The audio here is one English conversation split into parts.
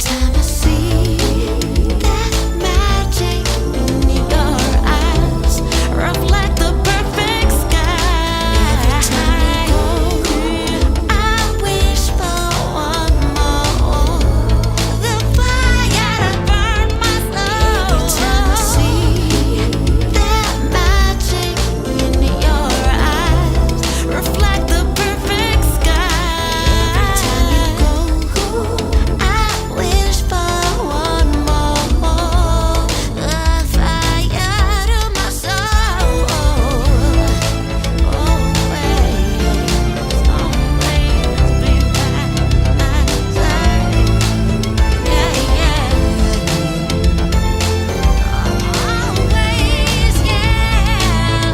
time I see that magic in your eyes, reflect the perfect sky. Every time you go, I wish for one more. The fire that burned my soul. Every time I see that magic in your eyes, reflect the perfect sky. Every time you go, I wish for one more. The fire to my soul. Always be by my side. Yeah, yeah. Always, yeah.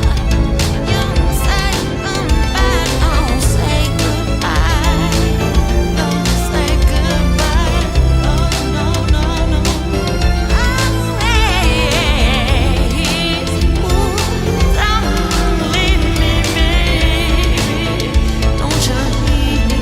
Don't say goodbye. Don't say goodbye. Don't say goodbye. Oh, no, no, no. Always. Don't leave me, baby. Don't you leave me.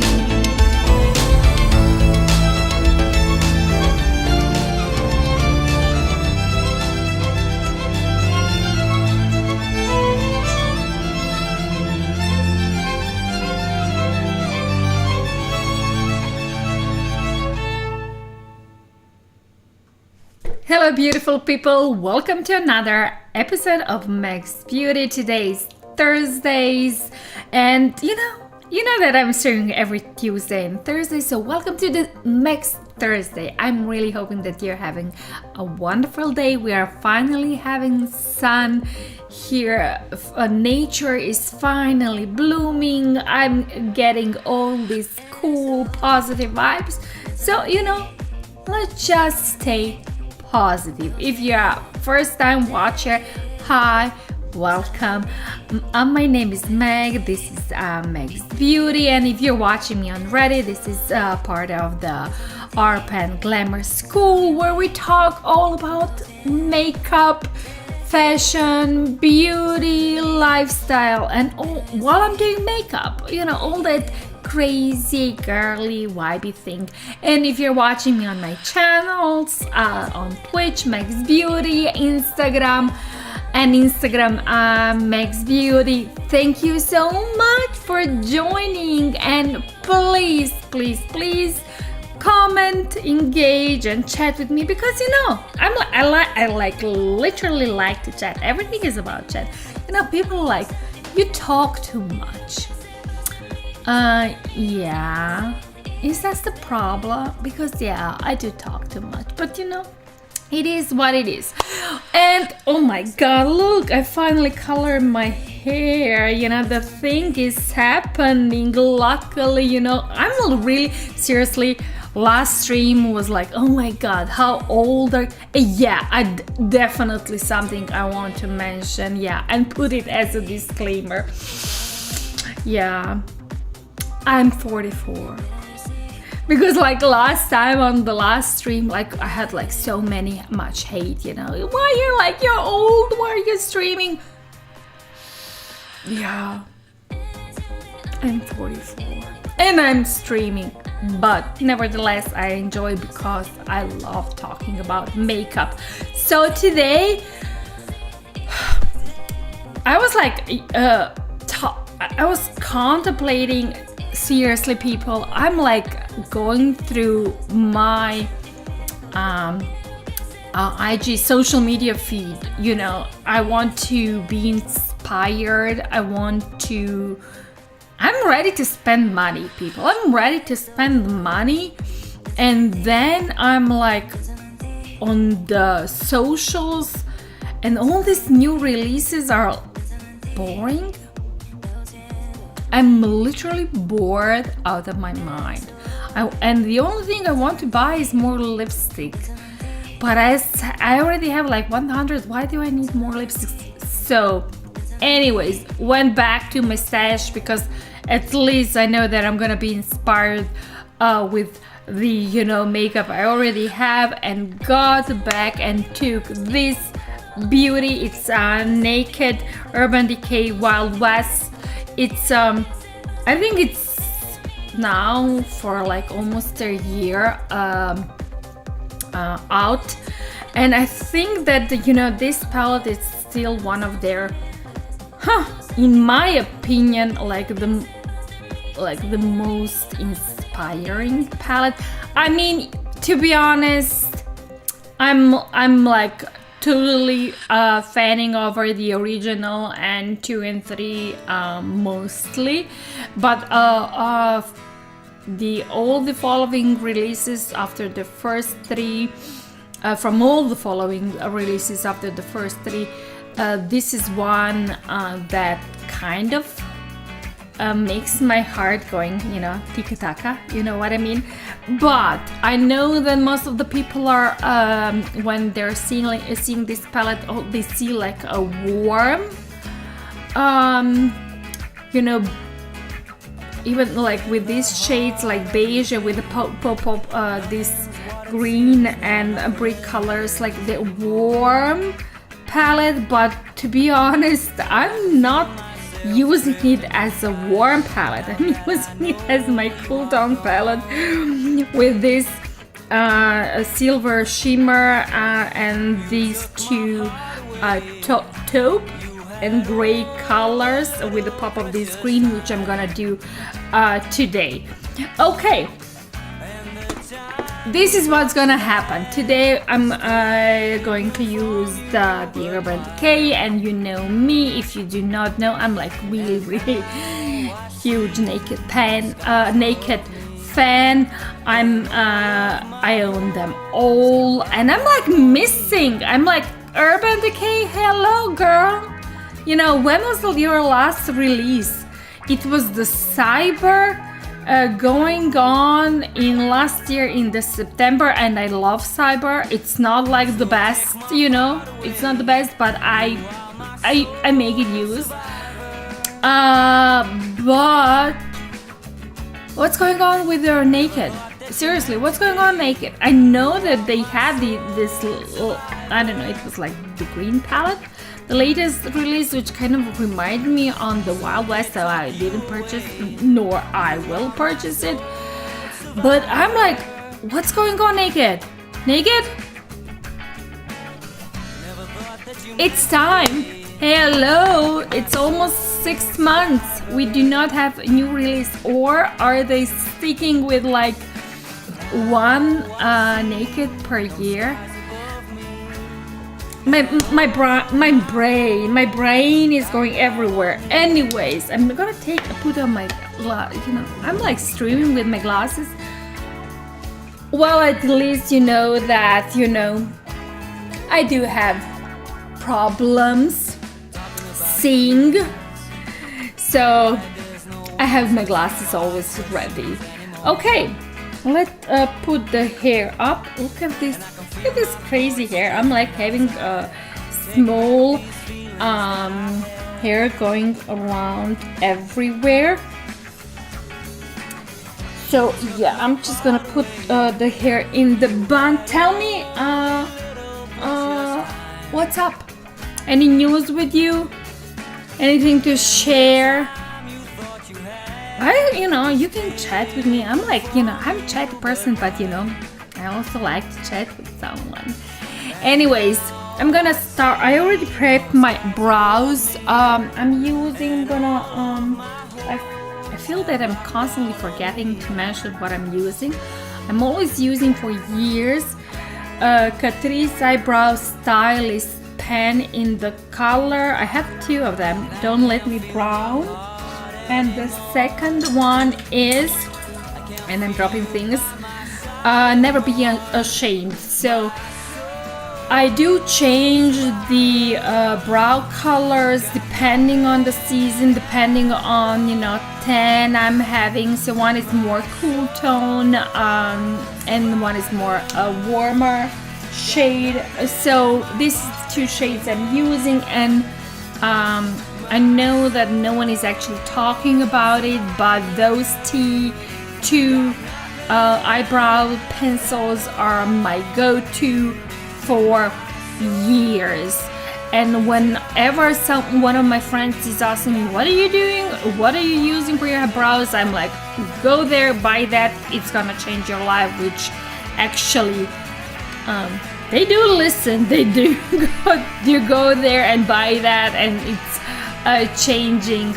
Hello beautiful people, welcome to another episode of Megs Beauty. Today is Thursdays and you know that I'm streaming every Tuesday and Thursday, so welcome to the Megs Thursday. I'm really hoping that you're having a wonderful day. We are finally having sun here. Nature is finally blooming. I'm getting all these cool positive vibes, so let's just stay positive. If you're a first time watcher, hi, welcome. My name is Meg. This is Meg's Beauty, and if you're watching me already, this is part of the Art and Glamour School, where we talk all about makeup, fashion, beauty, lifestyle, and all while I'm doing makeup, all that crazy girly vibey thing. And if you're watching me on my channels, on Twitch, Megs Beauty, Instagram, Megs Beauty, thank you so much for joining, and please comment, engage, and chat with me, because I literally like to chat. Everything is about chat. People are like, you talk too much. Yeah, is that the problem? Because yeah, I do talk too much, but it is what it is. And oh my god, look, I finally colored my hair. The thing is happening. Luckily, I'm really seriously. Last stream was like, oh my god, how old are definitely something I want to mention, and put it as a disclaimer. Yeah, I'm 44. Because last time on the last stream, I had so much hate, why you're old, why are you streaming? Yeah, I'm 44 and I'm streaming, but nevertheless I enjoy because I love talking about makeup. So today I was I was contemplating, seriously people, I'm going through my IG social media feed. I want to be inspired. I'm ready to spend money, people. I'm ready to spend money, and then I'm on the socials, and all these new releases are boring. I'm literally bored out of my mind. And the only thing I want to buy is more lipstick. But I already have 100. Why do I need more lipsticks? So, anyways, went back to my stash because at least I know that I'm gonna be inspired with the makeup I already have, and got back and took this beauty. It's Naked Urban Decay Wild West. It's I think it's now for almost a year. out, and I think that this palette is still one of their, in my opinion, like the most inspiring palette. I mean, to be honest, I'm like totally fanning over the original and 2 and 3 mostly, but all the following releases after the first 3, from all the following releases after the first 3, this is one that kind of makes my heart going, tiki-taka, you know what I mean? But I know that most of the people are, when they're seeing this palette, they see like a warm, even like with these shades like beige and with the pop of this green and brick colors, like the warm palette. But to be honest, I'm not using it as a warm palette. I'm using it as my cool tone palette with this silver shimmer and these 2 taupe and gray colors with the pop of this green, which I'm gonna do today. Okay, this is what's gonna happen today. I'm going to use the Urban Decay, and you know me. If you do not know, I'm like really huge naked fan. I own them all, and I'm like missing. I'm like, Urban Decay, hello girl. When was your last release? It was the Cyber going on in last year in the September, and I love Cyber. It's not like the best, it's not the best, but I make it use. But what's going on with their Naked? Seriously, what's going on Naked? I know that they had this little, I don't know, it was like the green palette, the latest release, which kind of reminded me on the Wild West, so I didn't purchase, nor I will purchase it. But I'm like, what's going on Naked? Naked? It's time. Hello, it's almost 6 months. We do not have a new release, or are they sticking with like 1 Naked per year? My brain is going everywhere. Anyways, I'm gonna put on my, I'm like streaming with my glasses. Well, at least you know that, I do have problems seeing. So I have my glasses always ready. Okay, let's put the hair up. Look at this crazy hair. I'm like having a small hair going around everywhere. So yeah, I'm just gonna put the hair in the bun. Tell me what's up? Any news with you? Anything to share? You can chat with me. I'm like, I'm a chatty person, but I also like to chat with someone. Anyways, I'm gonna start. I already prepped my brows. I feel that I'm constantly forgetting to mention what I'm using. I'm always using for years Catrice eyebrow stylist pen in the color. I have 2 of them. Don't Let Me Brown. And the second one is, and I'm dropping things, Never Be Ashamed. So I do change the brow colors depending on the season, depending on 10 I'm having. So one is more cool tone and one is more a warmer shade. So these 2 shades I'm using, and I know that no one is actually talking about it, but those 2 eyebrow pencils are my go-to for years. And whenever one of my friends is asking me, what are you doing? What are you using for your brows? I'm like, go there, buy that. It's gonna change your life, which actually they do listen. They do go there and buy that, and it's changing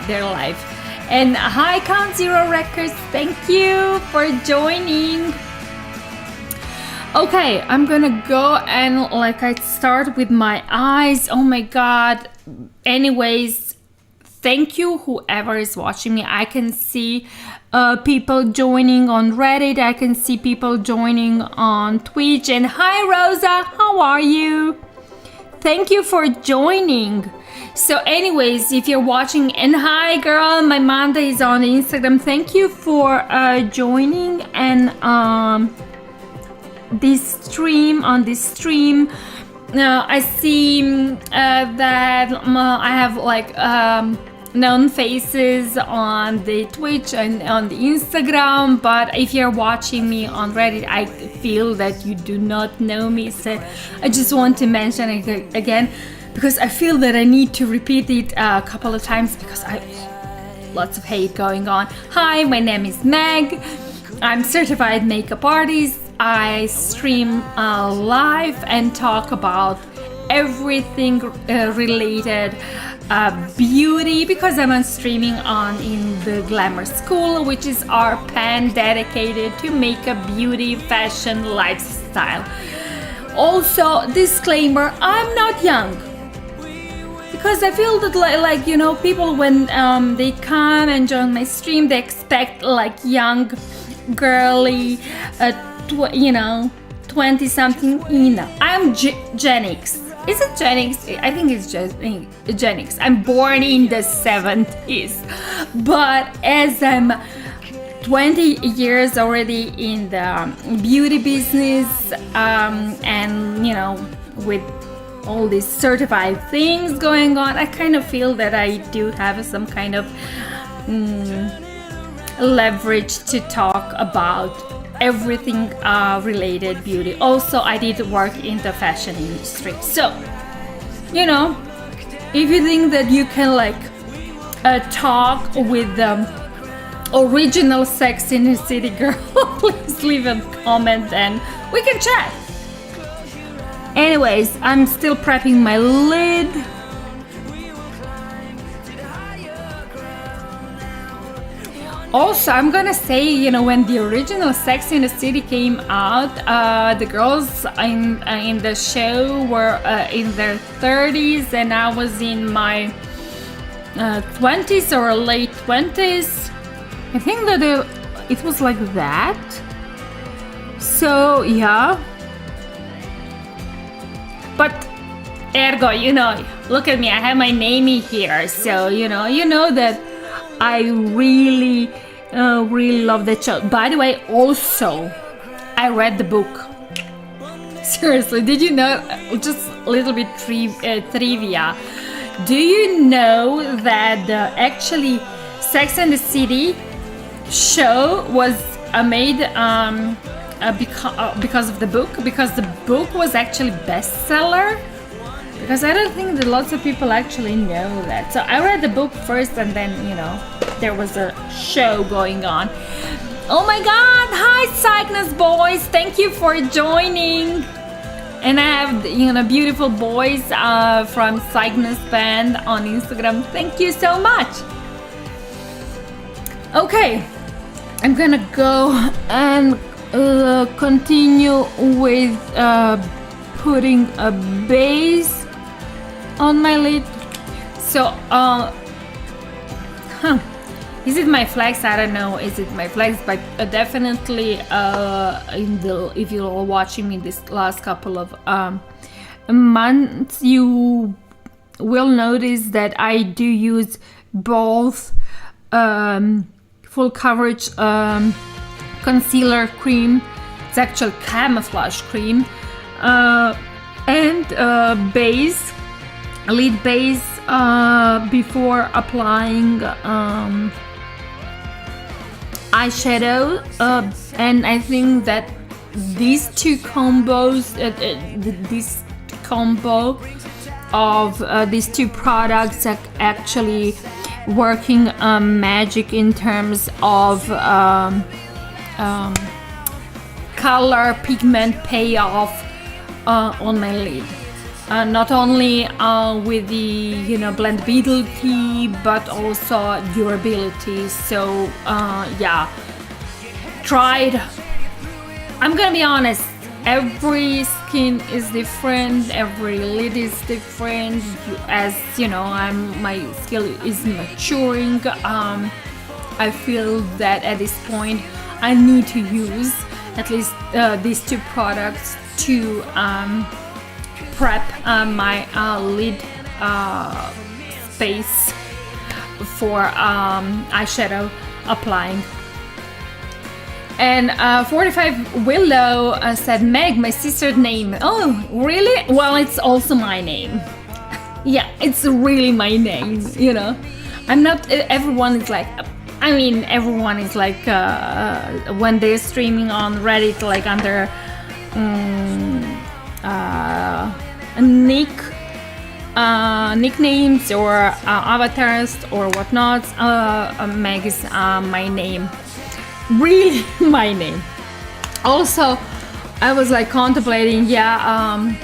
their life. And hi, Count Zero Records, thank you for joining. Okay, I'm gonna go and I start with my eyes. Oh my god. Anyways, thank you whoever is watching me. I can see people joining on Reddit. I can see people joining on Twitch. And hi Rosa, how are you? Thank you for joining. So anyways, if you're watching, and hi girl, my Manda is on Instagram. Thank you for joining and on this stream. I see that I have known faces on the Twitch and on the Instagram, but if you're watching me on Reddit, I feel that you do not know me, so I just want to mention it again because I feel that I need to repeat it a couple of times because lots of hate going on. Hi, my name is Meg. I'm certified makeup artist. I stream live and talk about everything related beauty because I'm on streaming in the Glamour School, which is our pan dedicated to makeup, beauty, fashion, lifestyle. Also, disclaimer, I'm not young because I feel that people when they come and join my stream, they expect young, girly, 20-something. I'm Gen X. Is it Gen X? I think it's just Gen X. I'm born in the 70s, but as I'm 20 years already in the beauty business, and with all these certified things going on, I kind of feel that I do have some kind of leverage to talk about everything related beauty. Also, I did work in the fashion industry, so if you think that you can talk with the original Sex in the City girl, please leave a comment and we can chat. Anyways, I'm still prepping my lid. Also, I'm gonna say, when the original Sex in the City came out, the girls in the show were in their 30s, and I was in my 20s or late 20s. I think that it was like that. So yeah. But ergo, look at me. I have my name here, so you know that I really love that show. By the way, also, I read the book. Seriously, did you know? Just a little bit trivia. Do you know that actually Sex and the City show was made because of the book? Because the book was actually bestseller? Because I don't think that lots of people actually know that. So I read the book first, and then there was a show going on. Oh my god, hi Cygnus boys, thank you for joining. And I have beautiful boys from Cygnus band on Instagram. Thank you so much. Okay, I'm gonna go and continue with putting a base on my lid. So is it my flex? I don't know. Is it my flex? But definitely if you're watching me this last couple of months, you will notice that I do use both full coverage concealer cream. It's actually camouflage cream, and base, lid base before applying eyeshadow, and I think that these two combos, this combo of these two products are actually working color pigment payoff on my lid. Not only with the blendability, but also durability. So yeah, tried. I'm gonna be honest, every skin is different, every lid is different. As you know, my skill is maturing. I feel that at this point I need to use at least these two products to prep my lid space for eyeshadow applying. And 45 Willow said, Meg, my sister's name. Oh, really? Well, it's also my name. Yeah, it's really my name, I'm not, everyone is like, everyone is like, when they're streaming on Reddit, like under nicknames or avatars or whatnot, Meg is my name. Really my name. Also, I was like contemplating, I'm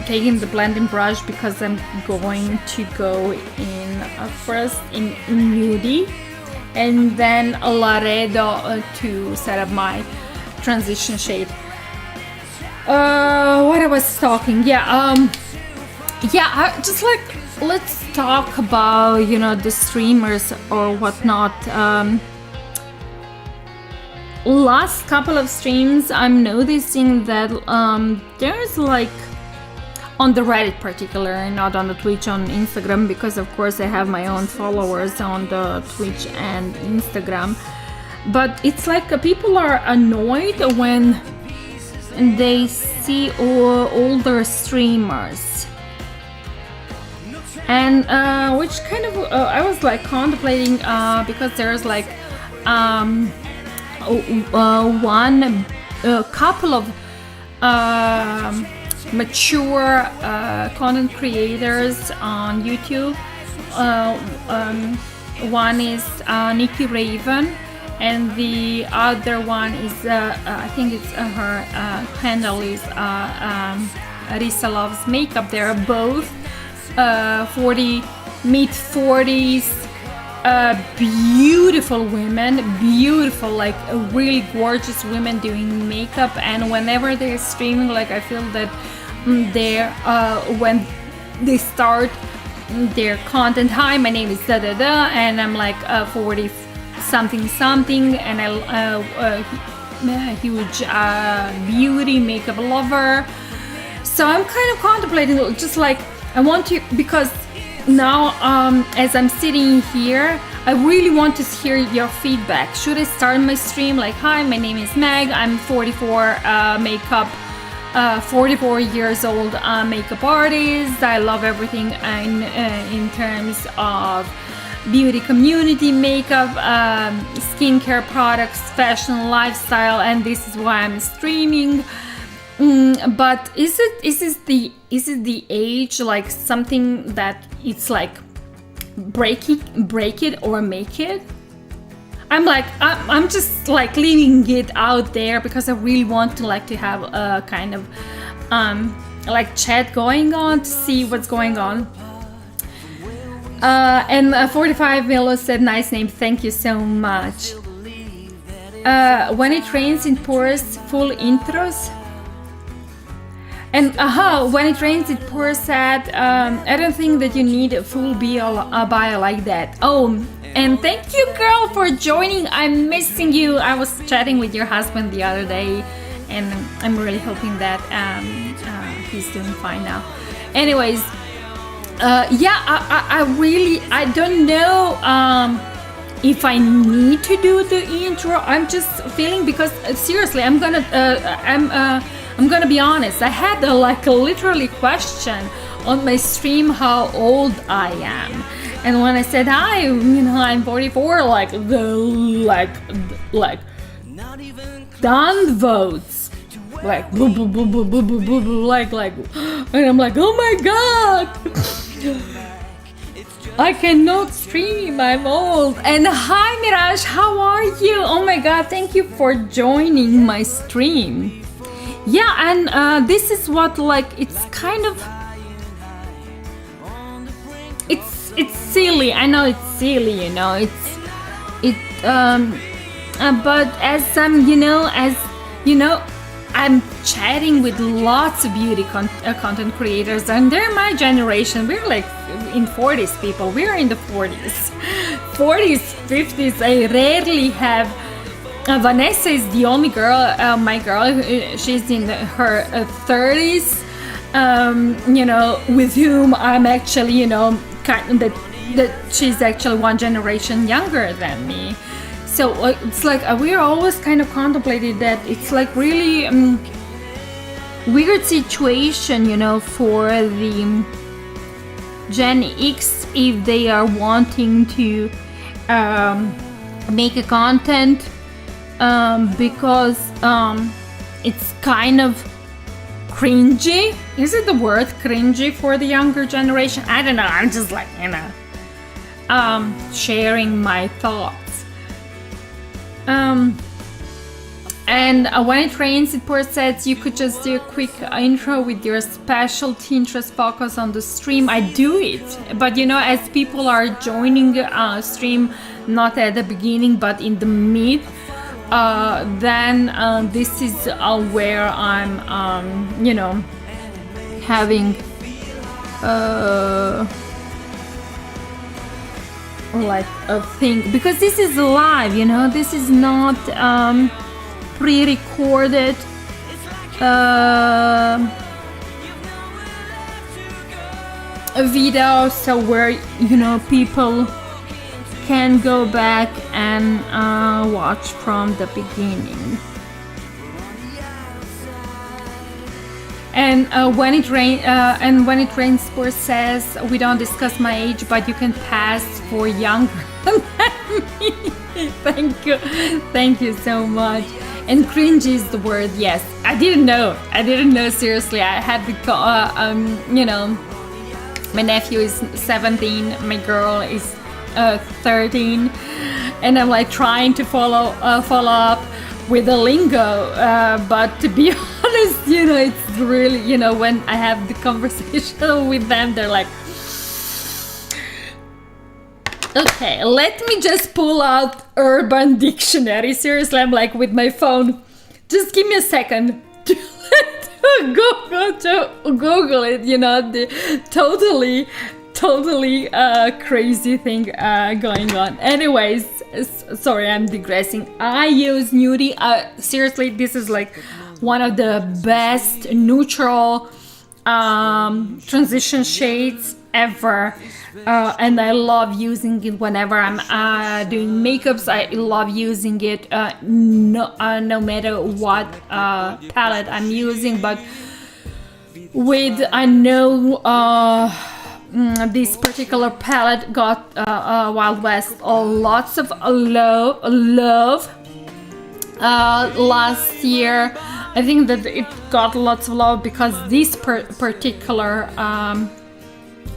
taking the blending brush because I'm going to go in first in Nudie and then Laredo to set up my transition shade. What I was talking, I just like, let's talk about the streamers or whatnot. Last couple of streams, I'm noticing that there's like on the Reddit particular, not on the Twitch, on Instagram, because of course I have my own followers on the Twitch and Instagram, but it's like people are annoyed when they see older streamers, and which kind of I was like contemplating because there's like one couple of mature content creators on YouTube. One is Nikki Raven, and the other one is I think it's her handle is Arisa Loves Makeup. They're both 40 mid-40s. Beautiful women, beautiful, like really gorgeous women doing makeup, and whenever they're streaming, like I feel that they're when they start their content, hi, my name is da da da, and I'm like 40 something something, and I a huge beauty makeup lover. So I'm kind of contemplating, just like I want to, because now as I'm sitting here, I really want to hear your feedback. Should I start my stream like, hi, my name is Meg, I'm 44 makeup 44 years old makeup artist. I love everything in terms of beauty community, makeup, skincare products, fashion, lifestyle, and this is why I'm streaming. But is it the age, like something that it's like break it or make it? I'm just like leaving it out there because I really want to have a kind of like chat going on to see what's going on. And 45 Milo said, nice name, thank you so much. When it rains it pours, full intros. And when it rains it pours sad. I don't think that you need a full bio like that. Oh, and thank you, girl, for joining. I'm missing you. I was chatting with your husband the other day, and I'm really hoping that he's doing fine now. Anyways, I don't know if I need to do the intro. I'm just feeling, because seriously, I'm gonna be honest. I had a literally question on my stream how old I am, and when I said hi, I'm 44, done votes, like boo, boo, boo, boo, boo, boo, boo, like, and I'm like, oh my god. I cannot stream, I'm old. And hi Mirage, how are you? Oh my god, thank you for joining my stream. Yeah, and this is what, like, it's kind of, it's silly. I know it's silly, you know, but as I'm chatting with lots of beauty content creators, and they're my generation. We're like in 40s people. We're in the 40s, 50s. I rarely have. Vanessa is the only girl, my girl. She's in her 30s. With whom I'm actually, kind of that she's actually one generation younger than me. So it's like we're always kind of contemplating that. It's like really weird situation, for the Gen X if they are wanting to make a content because it's kind of cringy. Is it the word cringy for the younger generation? I don't know. I'm just like, sharing my thoughts. And when it rains, it pours sets, you could just do a quick intro with your specialty interest focus on the stream. I do it, but as people are joining stream, not at the beginning but in the mid, then this is where I'm having like a thing, because this is live, this is not pre-recorded a video, so where people can go back and watch from the beginning. And when it rains, Sport says, we don't discuss my age, but you can pass for younger than me. Thank you so much. And cringe is the word. Yes, I didn't know. Seriously, I had the my nephew is 17, my girl is 13, and I'm like trying to follow up with the lingo, but to be honest, it's really, when I have the conversation with them, they're like, okay, let me just pull out Urban Dictionary. Seriously, I'm like with my phone, just give me a second to Google it, the totally crazy thing going on. Anyways, sorry, I'm digressing. I use Nudie. Seriously, this is like one of the best neutral transition shades ever, and I love using it whenever I'm doing makeups. I love using it no matter what palette I'm using, but with this particular palette got Wild West lots of love last year. I think that it got lots of love because this particular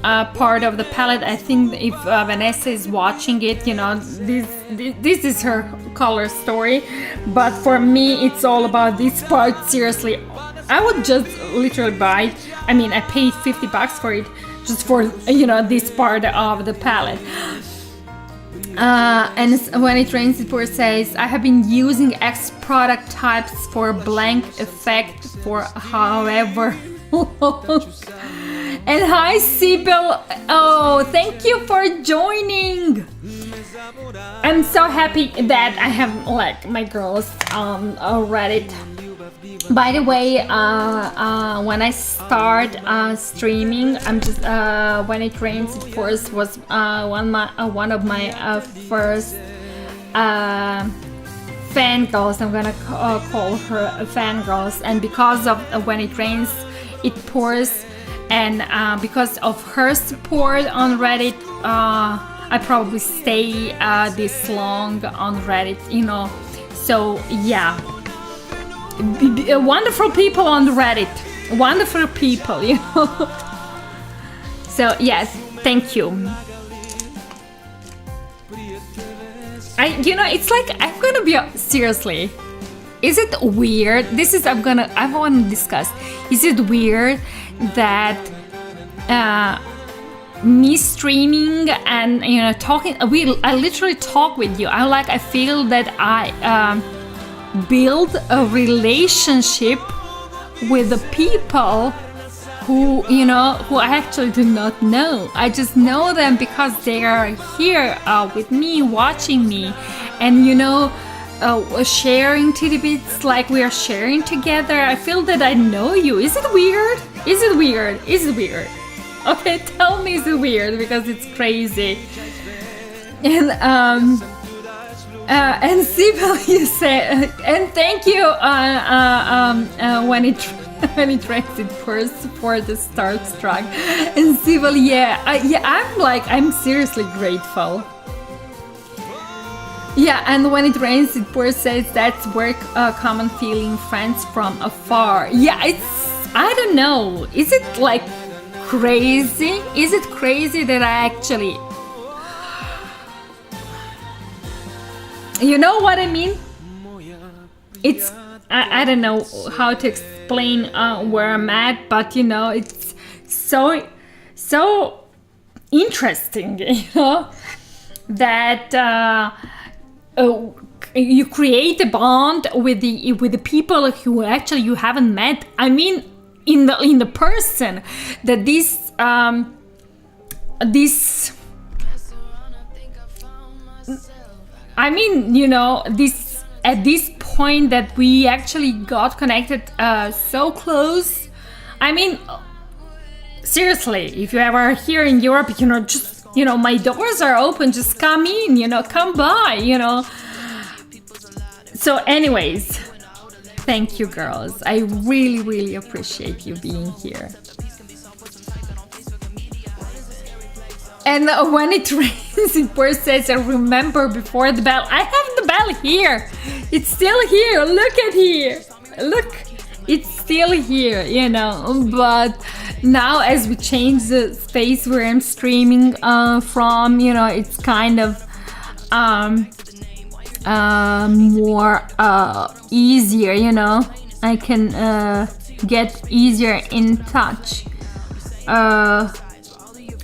part of the palette, I think if Vanessa is watching it, this is her color story, but for me it's all about this part. Seriously, I would just literally buy it. I mean, I paid $50 for it just for this part of the palette. And when it rains, it pours says, I have been using X product types for blank effect for however long. And hi Sibyl, oh, thank you for joining. I'm so happy that I have like my girls on Reddit. By the way, when I start streaming, I'm just when it rains, it pours was one of my first fangirls. I'm gonna call her fangirls, and because of when it rains, it pours, and because of her support on Reddit, I probably stay this long on Reddit, So yeah. Wonderful people on Reddit, wonderful people, So yes, thank you. it's like I'm gonna be seriously. Is it weird? I want to discuss. Is it weird that me streaming and talking? I literally talk with you. I feel that I build a relationship with the people who I actually do not know. I just know them because they are here with me, watching me, and sharing tidbits like we are sharing together. I feel that I know you. Is it weird? Is it weird? Is it weird? Okay, tell me, is it weird? Because it's crazy. And Sibyl, you say, and thank you when it rains it pours for the starstruck. And Sibyl, I'm seriously grateful. Yeah, and when it rains it pours says that's where common feeling friends from afar. Yeah, I don't know. Is it like crazy? Is it crazy that I actually... You know what I mean? It's... I don't know how to explain where I'm at, but it's so interesting, that you create a bond with the people who actually you haven't met. I mean, in the person that this I mean, this at this point that we actually got connected so close. I mean, seriously, if you ever are here in Europe, just my doors are open. Just come in, come by, So, anyways, thank you, girls. I really, really appreciate you being here. And when it rains, it pours says, I remember before the bell. I have the bell here. It's still here. Look at here. Look, it's still here, But now as we change the space where I'm streaming from, it's kind of more easier, I can get easier in touch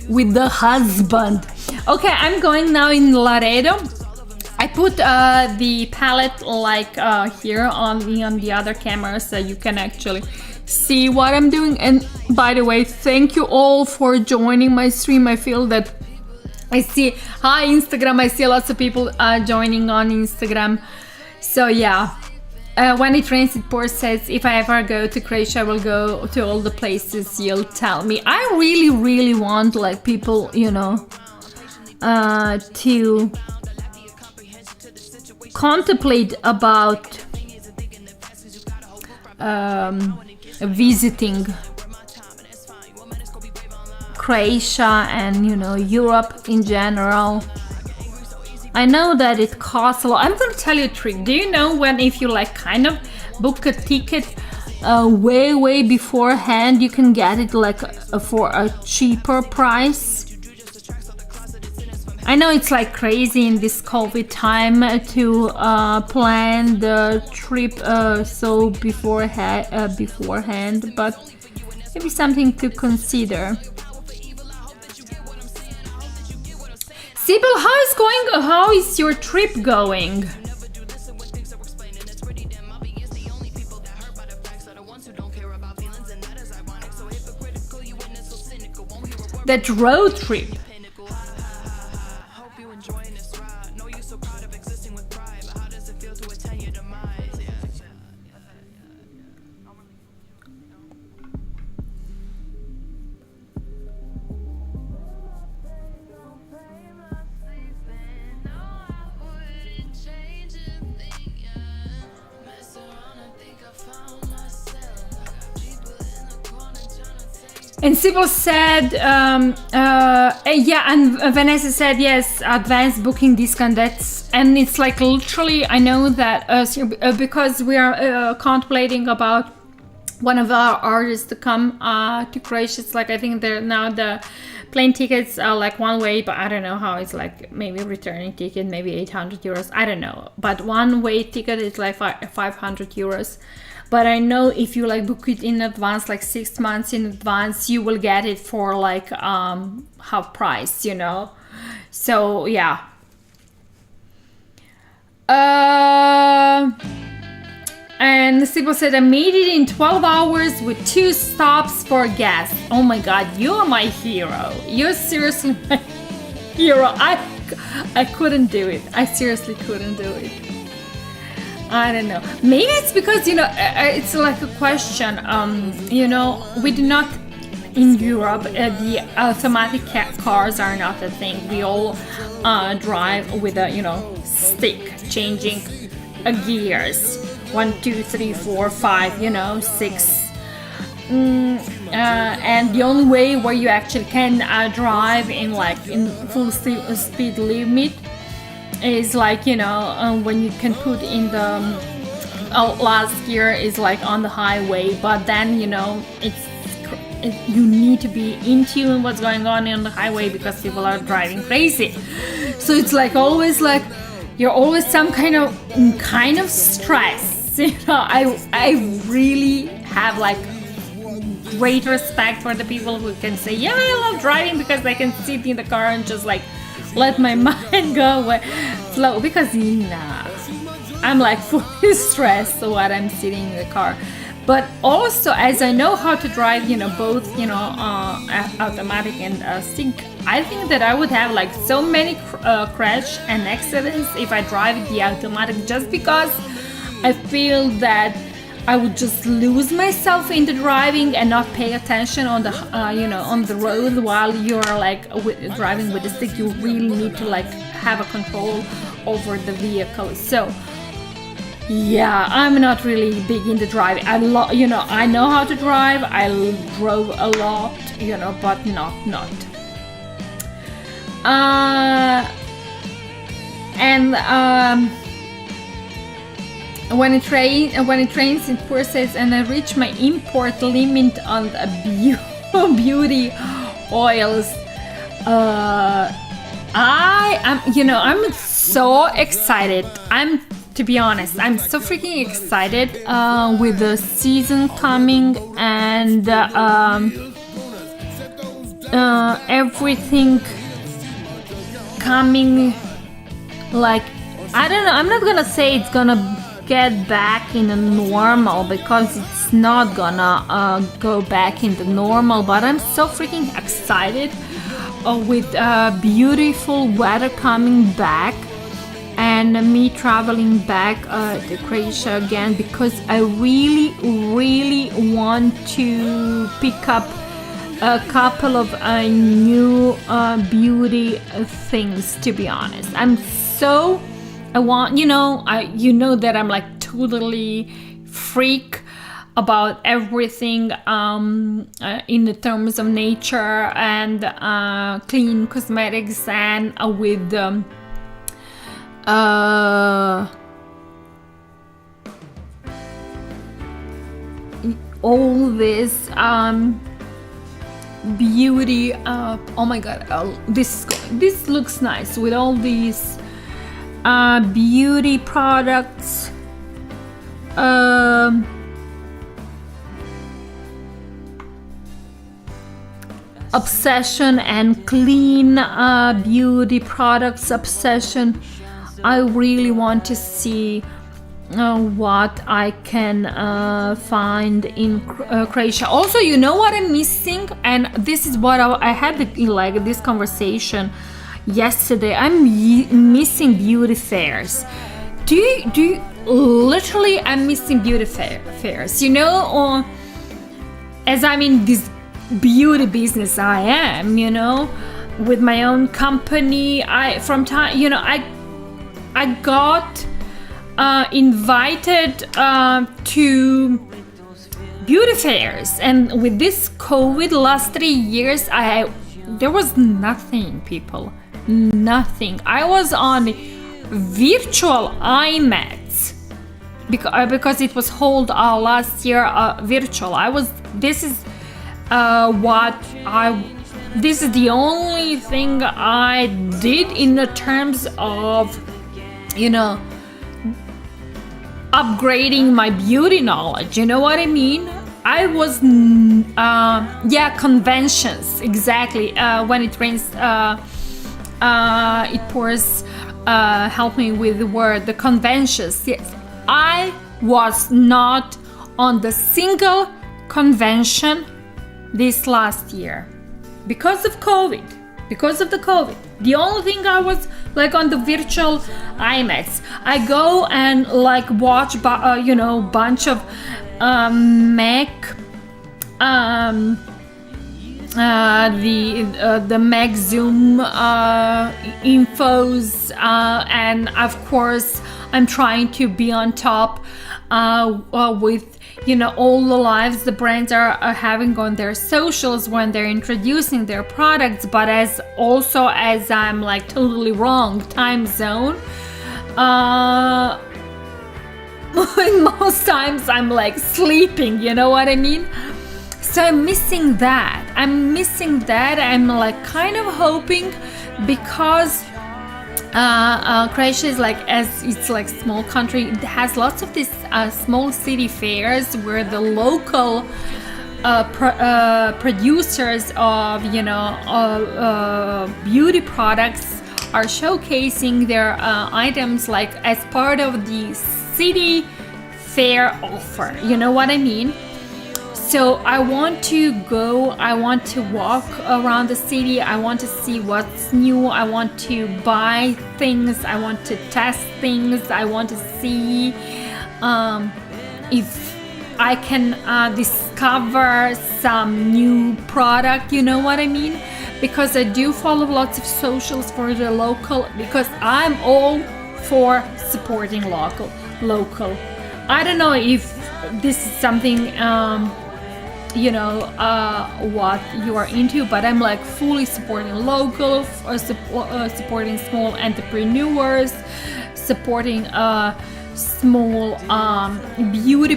with the husband. Okay, I'm going now in Laredo. I put the palette here on the other camera so you can actually see what I'm doing. And by the way, thank you all for joining my stream. I feel that I see, hi Instagram, I see lots of people joining on Instagram. So yeah, when it rains it pours says, if I ever go to Croatia I will go to all the places you'll tell me. I really, really want people, to contemplate about visiting Croatia and Europe in general. I know that it costs a lot. I'm gonna tell you a trick. Do you know when if you kind of book a ticket way beforehand, you can get it for a cheaper price? I know it's crazy in this COVID time to plan the trip so beforehand, but maybe something to consider. Sibyl, how is your trip going? That road trip. And Sibyl said, yeah, and Vanessa said, yes, advanced booking discount, and it's literally, I know that because we are contemplating about one of our artists to come to Croatia. It's like, I think they're now the plane tickets are like one way, but I don't know how it's like, maybe returning ticket, maybe 800 euros. I don't know. But one way ticket is like 500 euros. But I know if you like book it in advance, like 6 months in advance, you will get it for like half price, you know. So yeah. And the people said, I made it in 12 hours with 2 stops for gas. Oh my god, you are my hero. You're seriously my hero. I couldn't do it. I seriously couldn't do it. I don't know. Maybe it's because, you know, it's like a question. You know, we do not, in Europe, the automatic cars are not a thing. We all drive with a, you know, stick, changing gears. 1, 2, 3, 4, 5, you know, 6. And the only way where you actually can drive in like in full speed limit is like, you know, when you can put in the last gear is like on the highway, but then, you know, you need to be in tune what's going on the highway because people are driving crazy. So it's like always like you're always some kind of stress, you know. I really have like great respect for the people who can say, yeah, I love driving because I can sit in the car and just like let my mind go flow, because I'm like fully stressed when I'm sitting in the car. But also, as I know how to drive, you know, both, you know, automatic and stick, I think that I would have like so many crash and accidents if I drive the automatic, just because I feel that I would just lose myself in the driving and not pay attention on the, you know, on the road while you're like driving with the stick. You really need to like have a control over the vehicle. So yeah, I'm not really big into driving. You know, I know how to drive. I drove a lot, you know, but not. When it rains in Purses and I reach my import limit on the beauty oils, I'm so excited. To be honest, I'm so freaking excited with the season coming and everything coming. Like, I don't know, I'm not gonna say it's gonna get back in the normal, because it's not gonna go back in the normal, but I'm so freaking excited with beautiful weather coming back and me traveling back to Croatia again, because I really want to pick up a couple of new beauty things, to be honest. I want, you know that I'm like totally freak about everything in the terms of nature and clean cosmetics, and with all this beauty. Oh my god, this looks nice with all these beauty products. Obsession and clean beauty products obsession. I really want to see what I can find in Croatia. Also, you know what I'm missing, and this is what I had like this conversation yesterday. I'm missing beauty fairs. Do you literally? I'm missing beauty fairs. You know, as I'm in this beauty business, I am. You know, with my own company. I got invited to beauty fairs, and with this COVID last 3 years, there was nothing, people. Nothing. I was on virtual IMAX because it was held last year virtual. This is the only thing I did in the terms of, you know, upgrading my beauty knowledge. You know what I mean? I was, conventions, exactly. When it rains, it pours. Help me with the word, the conventions. Yes, I was not on the single convention this last year because of COVID. Because of the COVID, the only thing I was like on the virtual IMAX. I go and like watch, bunch of Mac, the Mac Zoom infos, and of course I'm trying to be on top with, you know, all the lives the brands are having on their socials when they're introducing their products. But as I'm like totally wrong time zone, most times I'm like sleeping, you know what I mean? So I'm missing that. I'm like kind of hoping, because Croatia is like, as it's like small country, it has lots of these small city fairs where the local producers of, you know, beauty products are showcasing their items like as part of the city fair offer. You know what I mean? So I want to go, I want to walk around the city, I want to see what's new, I want to buy things, I want to test things, I want to see if I can discover some new product, you know what I mean? Because I do follow lots of socials for the local, because I'm all for supporting local. I don't know if this is something what you are into, but I'm like fully supporting local, supporting small entrepreneurs, supporting small beauty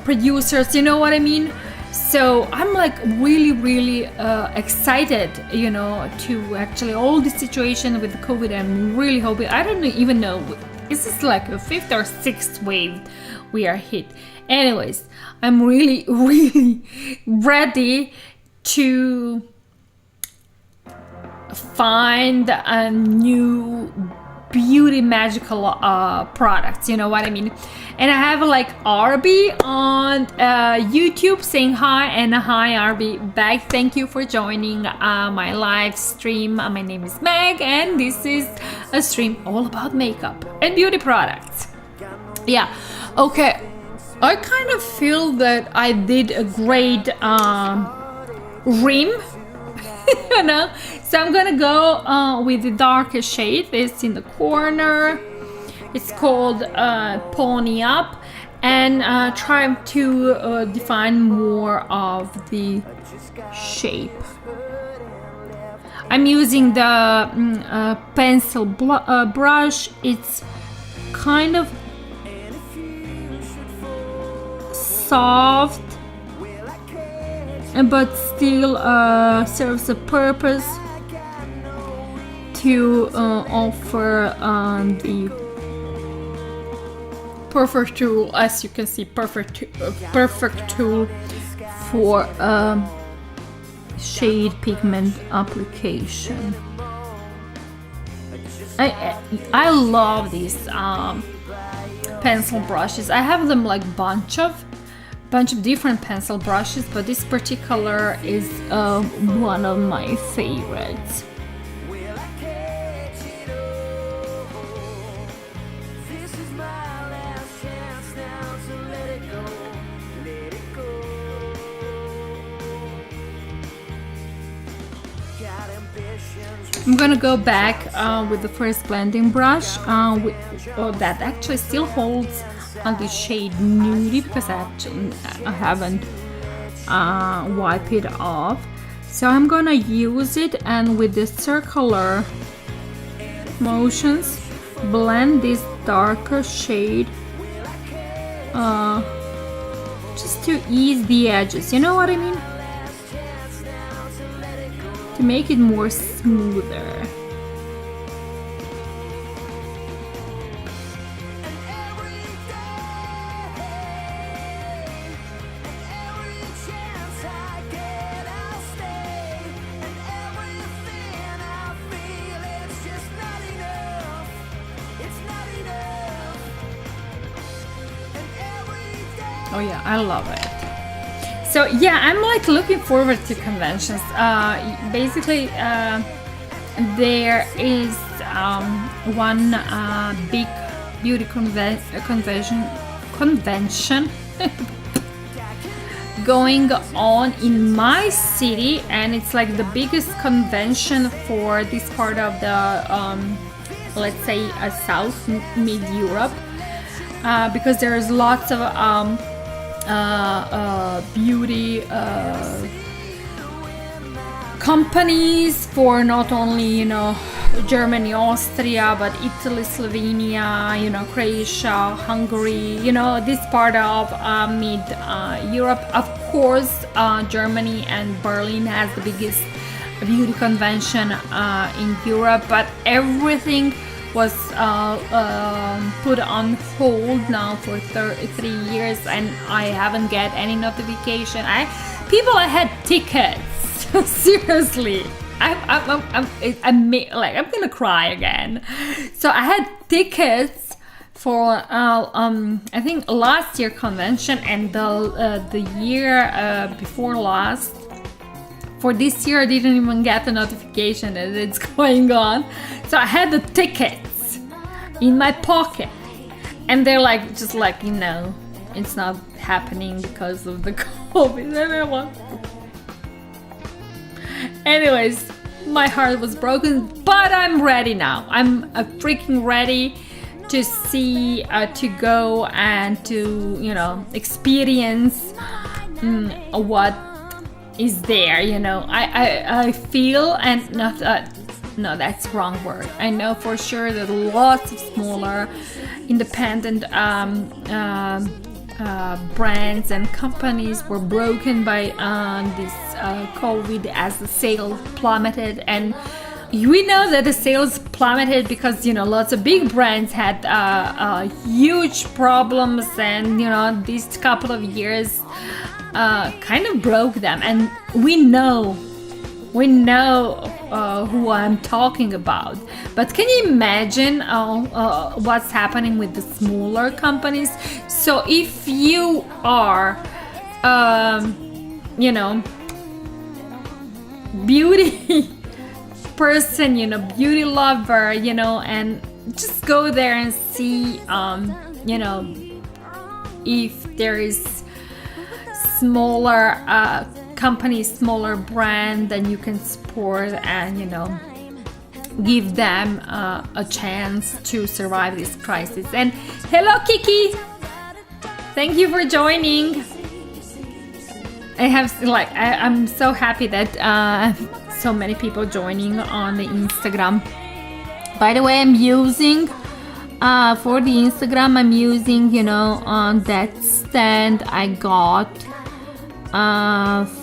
producers, you know what I mean? So I'm like really excited, you know, to actually all the situation with COVID. I'm really hoping, I don't even know, is this like a fifth or sixth wave we are hit? Anyways, I'm really ready to find a new beauty magical products, you know what I mean? And I have like Arby on YouTube saying hi, and hi Arby back. Thank you for joining my live stream. My name is Meg, and this is a stream all about makeup and beauty products. Yeah, okay. I kind of feel that I did a great rim, you know. So I'm gonna go with the darkest shade. It's in the corner. It's called Pony Up, and try to define more of the shape. I'm using the pencil brush. It's kind of soft, but still serves a purpose to offer the perfect tool, as you can see, perfect tool for shade pigment application. I love these pencil brushes. I have them like bunch of different pencil brushes, but this particular is one of my favorites. I'm gonna go back with the first blending brush that actually still holds on the shade Nudie, because I haven't wiped it off. So I'm gonna use it, and with the circular motions blend this darker shade, just to ease the edges, you know what I mean? To make it more smoother. Oh yeah, I love it. So yeah, I'm like looking forward to conventions. Basically, there is one big beauty convention going on in my city, and it's like the biggest convention for this part of the let's say South Mid Europe, because there's lots of beauty companies for not only, you know, Germany, Austria, but Italy, Slovenia, you know, Croatia, Hungary, you know, this part of mid Europe. Of course, Germany and Berlin has the biggest beauty convention in Europe, but everything was put on hold now for 3 years, and I haven't get any notification. I had tickets. Seriously, I'm gonna cry again. So I had tickets for I think last year convention and the year before last. For this year, I didn't even get a notification that it's going on. So I had the tickets in my pocket, and they're like, just like, you know, it's not happening because of the COVID. And I want. Anyways, my heart was broken, but I'm ready now. I'm freaking ready to see, to go and to, you know, experience what is there, you know. I feel, and not no, that's wrong word. I know for sure that lots of smaller independent brands and companies were broken by this COVID, as the sales plummeted. And we know that the sales plummeted because, you know, lots of big brands had huge problems, and, you know, these couple of years kind of broke them. And we know who I'm talking about. But can you imagine what's happening with the smaller companies? So if you are, you know, beauty person, you know, beauty lover, you know, and just go there and see, you know, if there is smaller company, smaller brand, then you can support and, you know, give them a chance to survive this crisis. And hello, Kiki, thank you for joining. I'm so happy that so many people joining on the Instagram. By the way, I'm using for the Instagram, I'm using, you know, on that stand I got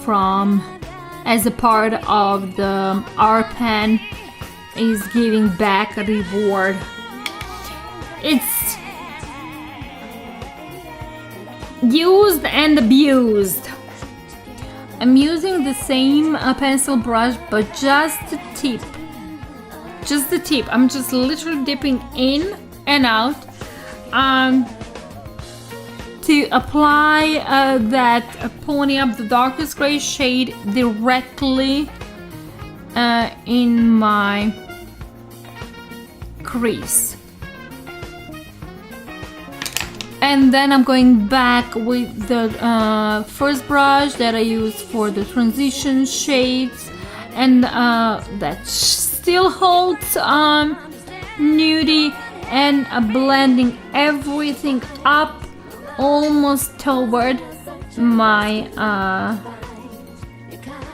from, as a part of the RPen is giving back a reward. It's used and abused. I'm using the same pencil brush, but just the tip. Just the tip. I'm just literally dipping in and out to apply that pony up, the darkest gray shade, directly in my crease. And then I'm going back with the first brush that I use for the transition shades, and that still holds nudie, and blending everything up almost toward my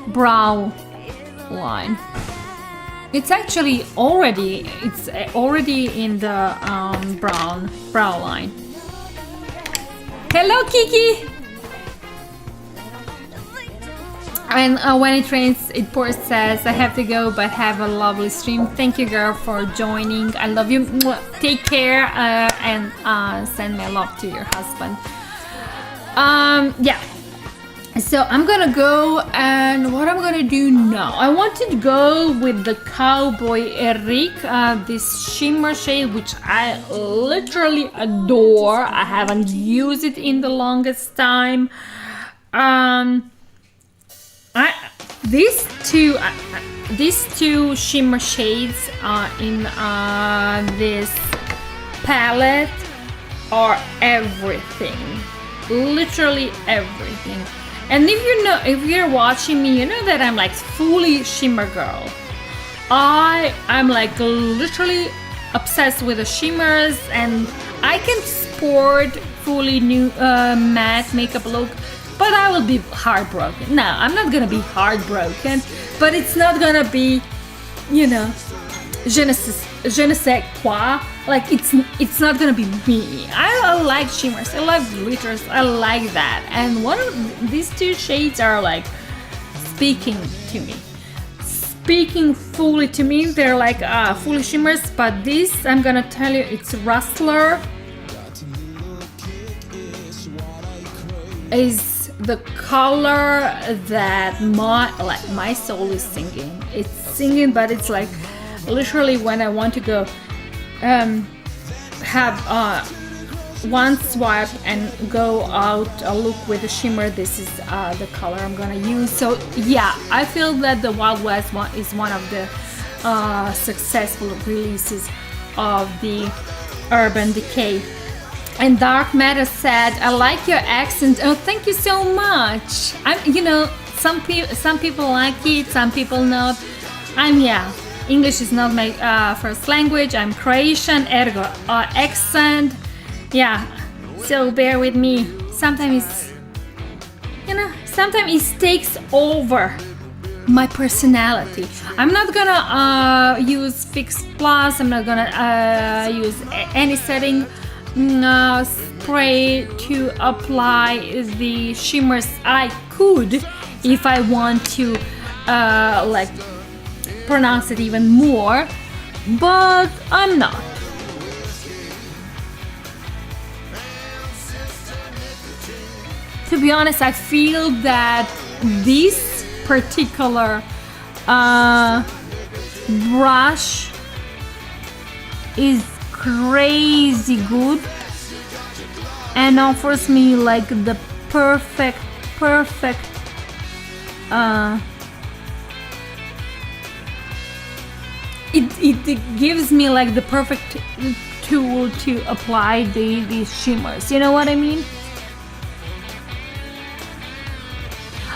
brow line. It's actually already, it's already in the brow line. Hello, Kiki! And when it rains, it pours says, I have to go, but have a lovely stream. Thank you, girl, for joining. I love you. Take care and send my love to your husband. Yeah. So I'm gonna go, and what I'm gonna do now, I wanted to go with the Cowboy Eric, this shimmer shade, which I literally adore. I haven't used it in the longest time. These two shimmer shades in this palette are everything, literally everything. And if you're watching me, you know that I'm like fully shimmer girl. I'm like literally obsessed with the shimmers, and I can sport fully new matte makeup look, but I will be heartbroken. No, I'm not gonna be heartbroken, but it's not gonna be, you know, je ne sais quoi. Like it's not gonna be me. I like shimmers, I like glitters, I like that. And one of these two shades are like speaking to me. Speaking fully to me. They're like fully shimmers, but this, I'm gonna tell you, it's Rustler. Is the color that my soul is singing. It's singing, but it's like literally when I want to go have one swipe and go out a look with the shimmer, this is the color I'm gonna use. So yeah, I feel that the Wild West one is one of the successful releases of the Urban Decay. And Dark Matter said, I like your accent. Oh, thank you so much. You know, some people like it, some people not. English is not my first language. I'm Croatian, ergo accent. Yeah, so bear with me. Sometimes it takes over my personality. I'm not gonna use Fix Plus. I'm not gonna use any setting spray to apply the shimmers. I could if I want to like pronounce it even more, but I'm not. To be honest, I feel that this particular brush is crazy good and offers me like the perfect it gives me like the perfect tool to apply these shimmers. You know what I mean?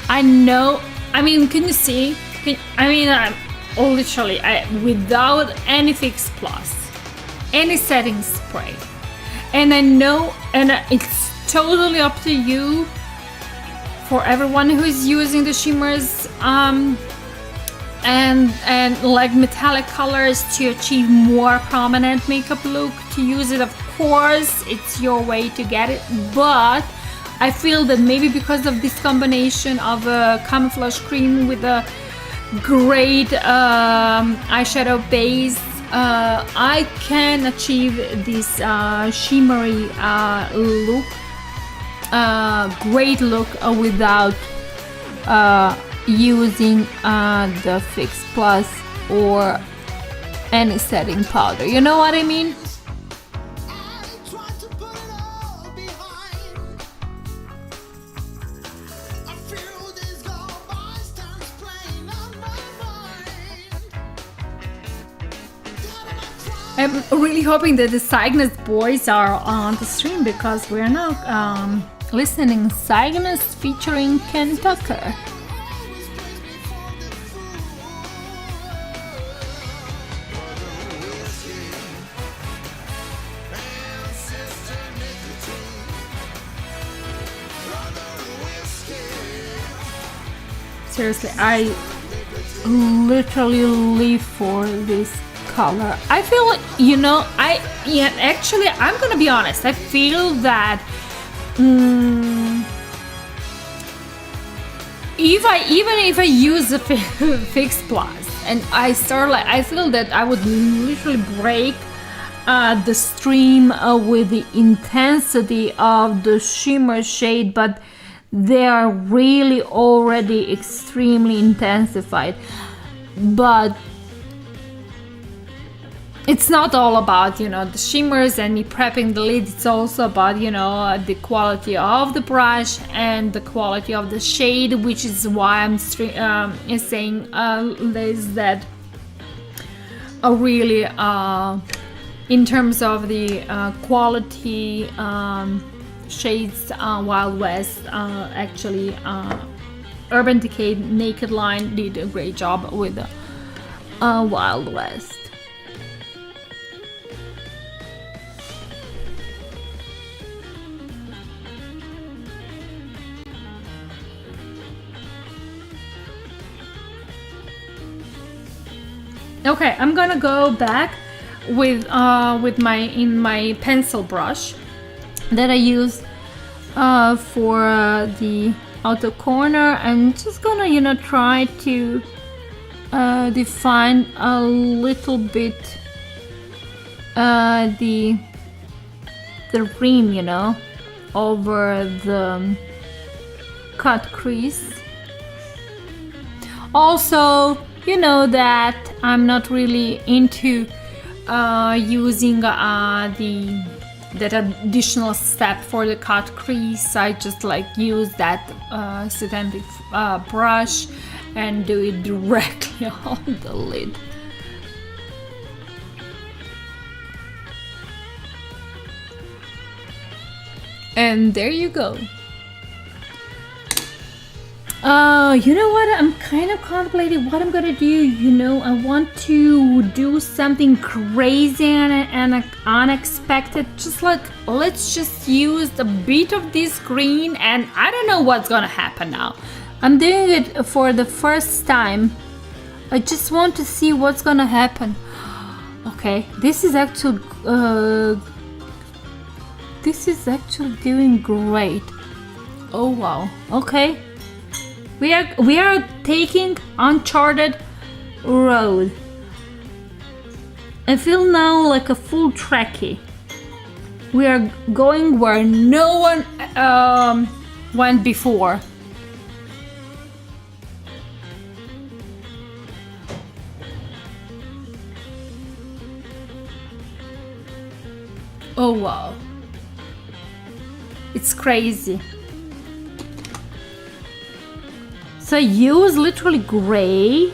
I know. I mean, can you see? I'm literally without any Fix Plus, any setting spray, and I know, and it's totally up to you for everyone who is using the shimmers and like metallic colors to achieve more prominent makeup look. To use it, of course, it's your way to get it, but I feel that maybe because of this combination of a camouflage cream with a great eyeshadow base, I can achieve this shimmery look, great look without using the Fix Plus or any setting powder. You know what I mean? I'm really hoping that the Cygnus boys are on the stream, because we're now listening Cygnus featuring Ken Tucker. Seriously, literally live for this color. I feel, you know, actually, I'm gonna be honest, I feel that if I use a Fix Plus and I start like, I feel that I would literally break the stream with the intensity of the shimmer shade, but they are really already extremely intensified. But it's not all about, you know, the shimmers and me prepping the lid. It's also about, you know, the quality of the brush and the quality of the shade, which is why I'm saying this, that really in terms of the quality shades, Wild West, actually Urban Decay Naked line did a great job with Wild West. Okay, I'm gonna go back with my pencil brush that I use for the outer corner. I'm just gonna, you know, try to define a little bit the rim, you know, over the cut crease. Also, you know that I'm not really into using that additional step for the cut crease. I just like use that synthetic brush and do it directly on the lid. And there you go. You know what? I'm kind of contemplating what I'm gonna do. You know, I want to do something crazy and unexpected. Just like, let's just use a bit of this green, and I don't know what's gonna happen now. I'm doing it for the first time. I just want to see what's gonna happen. Okay, this is actually doing great. Oh wow. Okay. We are taking uncharted road. I feel now like a full Trekkie. We are going where no one went before. Oh wow. It's crazy. So I use literally gray.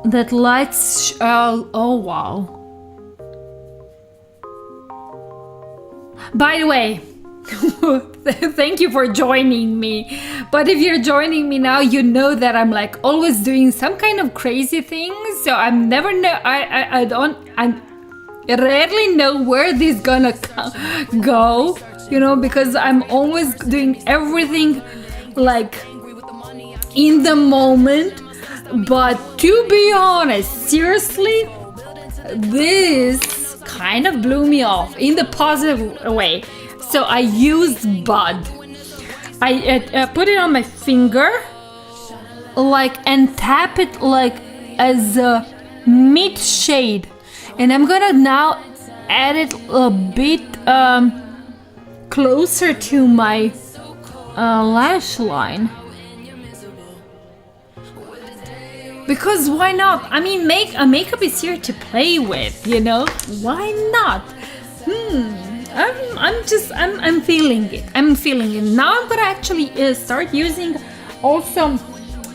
That lights, oh wow. By the way, thank you for joining me. But if you're joining me now, you know that I'm like always doing some kind of crazy things. So I'm never I rarely know where this gonna go, you know, because I'm always doing everything like in the moment. But to be honest, seriously, this kind of blew me off in the positive way. So I used Bud. I put it on my finger, like, and tap it like as a mid shade. And I'm gonna now add it a bit closer to my lash line. Because why not? I mean, makeup is here to play with, you know? Why not? I'm feeling it. I'm feeling it. Now I'm gonna actually start using also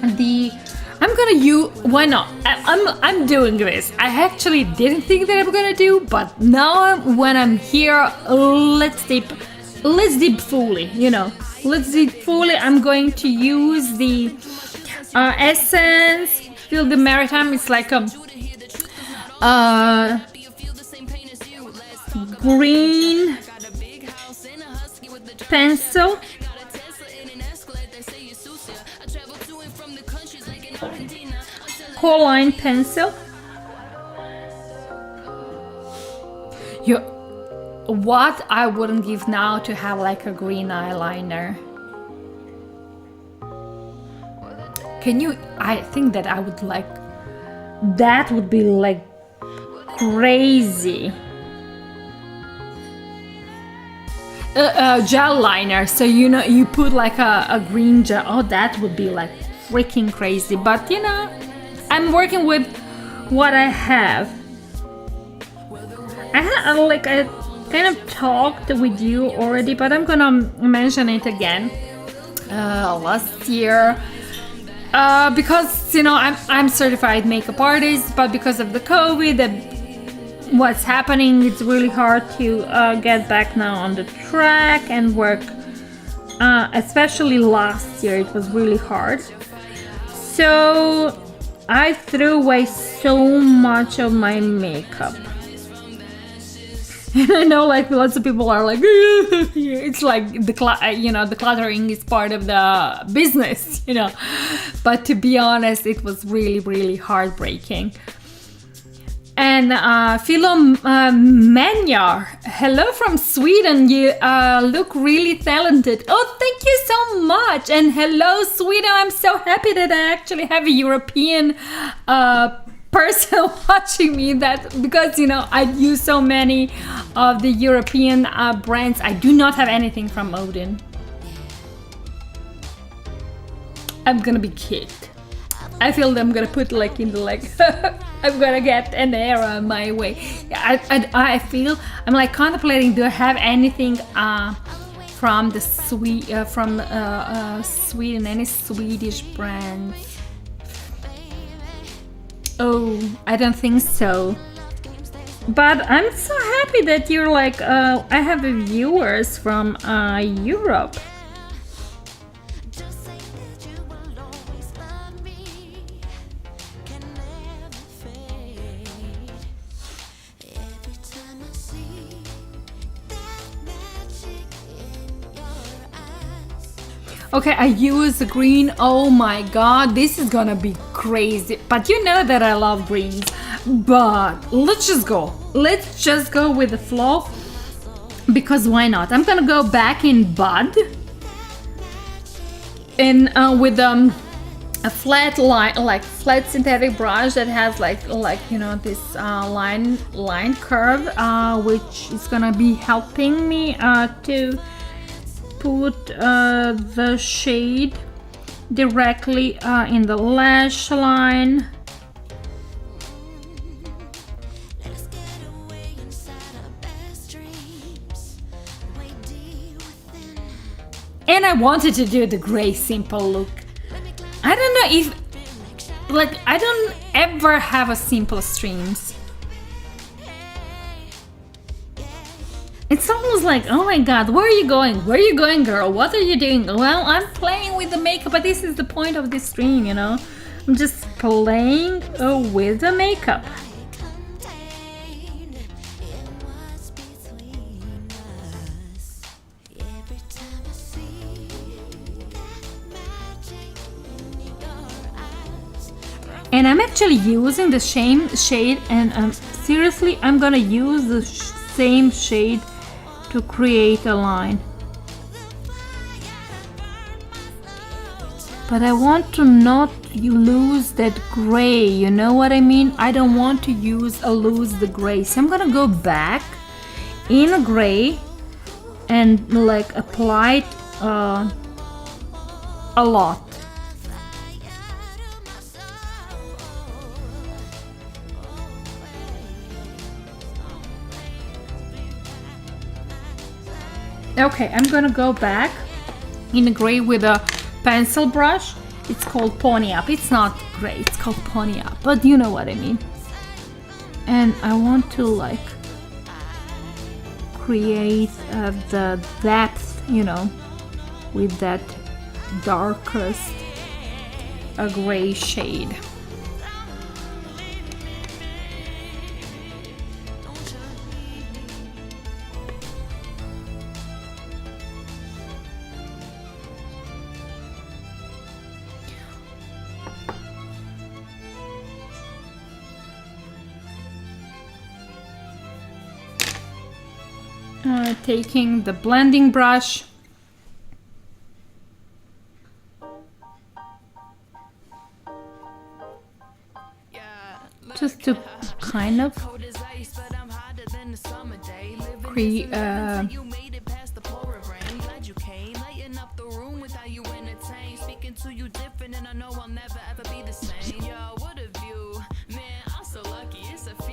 the. I'm gonna use. Why not? I'm doing this. I actually didn't think that I'm gonna do, but now when I'm here, let's dip fully. You know, let's dip fully. I'm going to use the Essence. Feel the Maritime. It's like a green pencil. Core pencil. What I wouldn't give now to have like a green eyeliner. Can you? I think that I would like. That would be like crazy. Gel liner. So you know, you put like a green gel. Oh, that would be like freaking crazy. But you know, I'm working with what I have. I kind of talked with you already, but I'm gonna mention it again. Last year, because you know I'm certified makeup artist, but because of the COVID, what's happening, it's really hard to get back now on the track and work. Especially last year, it was really hard. So I threw away so much of my makeup. And I know like lots of people are like, it's like the cluttering is part of the business, you know. But to be honest, it was really, really heartbreaking. And Philomena, hello from Sweden. You look really talented. Oh, thank you so much. And hello, Sweden. I'm so happy that I actually have a European person watching me, that because you know I use so many of the European brands. I do not have anything from Odin. I'm gonna be kicked. I feel that I'm gonna put like in the leg. I'm gonna get an error my way. I feel I'm like contemplating, do I have anything from the Sweden, any Swedish brand? Oh, I don't think so. But I'm so happy that you're like, I have viewers from Europe. Okay, I use green. Oh my god, this is gonna be crazy. But you know that I love greens. But let's just go. Let's just go with the flow. Because why not? I'm gonna go back in Bud. And with a flat line, like flat synthetic brush that has like you know this line curve, which is gonna be helping me to put the shade directly in the lash line. And I wanted to do the gray simple look. I don't know if, like, I don't ever have a simple streams. It's almost like, oh my god, where are you going? Where are you going, girl? What are you doing? Well, I'm playing with the makeup, but this is the point of this stream, you know? I'm just playing with the makeup. And I'm actually using the same shade, and seriously, I'm gonna use the same shade to create a line. But I want to not lose that gray, you know what I mean? I don't want to lose the gray. So I'm gonna go back in a gray and like apply it a lot. Okay, I'm gonna go back in a gray with a pencil brush. It's called Pony Up. It's not gray, it's called Pony Up, but you know what I mean. And I want to like create the depth, you know, with that darkest gray shade. Taking the blending brush. Just to kind of create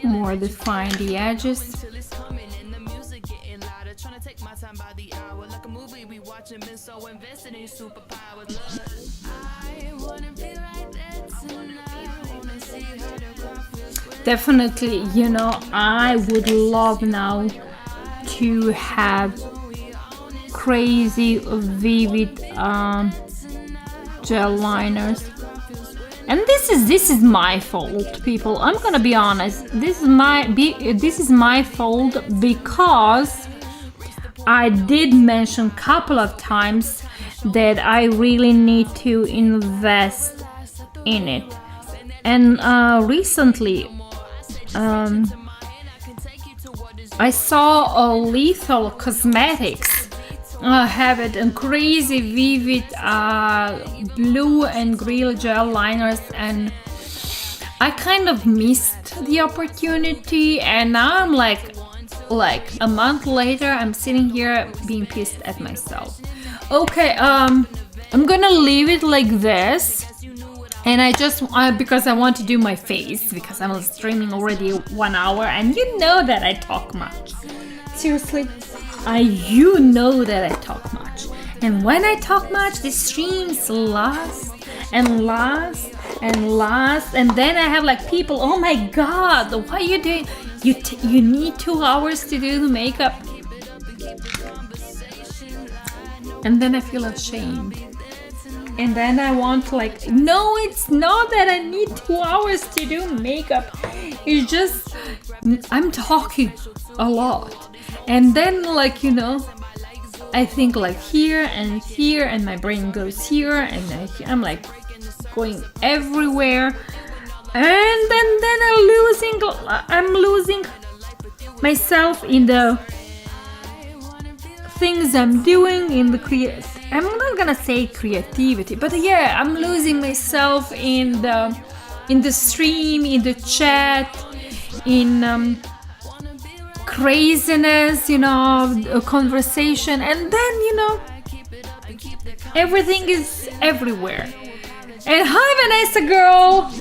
more define the edges. Definitely, you know, I would love now to have crazy vivid gel liners. And this is my fault, people. I'm gonna be honest. This is my fault because I did mention a couple of times that I really need to invest in it. And recently, I saw a Lethal Cosmetics have it in crazy vivid blue and green gel liners, and I kind of missed the opportunity, and now I'm like a month later I'm sitting here being pissed at myself. Okay, I'm gonna leave it like this, and I just because I want to do my face, because I'm streaming already 1 hour, and you know that I talk much. Seriously, you know that I talk much, and when I talk much, the streams last and last and last, and then I have like people, oh my god, what are you doing? You need 2 hours to do the makeup, and then I feel ashamed, and then I want to like, no, it's not that I need 2 hours to do makeup, it's just I'm talking a lot. And then, like, you know, I think like here, and my brain goes here, and I'm like going everywhere, and then I'm losing myself in the things I'm doing, in the I'm not gonna say creativity, but yeah, I'm losing myself in the stream, in the chat, in craziness, you know, conversation, and then, you know, everything is everywhere. And hi Vanessa girl,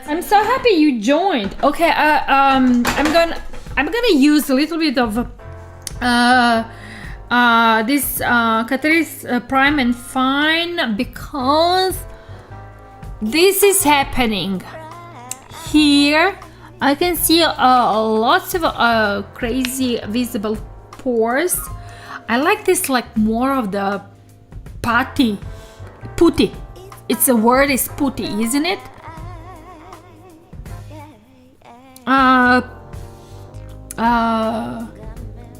I'm so happy you joined. Okay, I'm gonna use a little bit of this Catrice Prime and Fine, because this is happening here. I can see lots of crazy visible pores. I like this, like more of the putty. It's the word is putty, isn't it?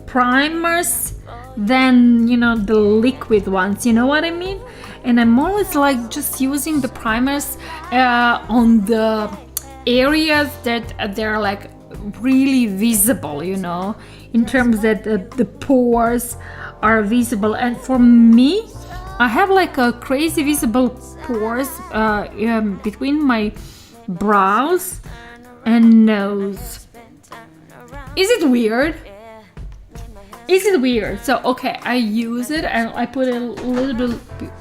Primers than, you know, the liquid ones. You know what I mean? And I'm always like just using the primers on the areas that they're like really visible, you know, in terms that the pores are visible. And for me, I have like a crazy visible pores between my brows and nose. Is it weird? Is it weird? So okay, I use it and I put it a little bit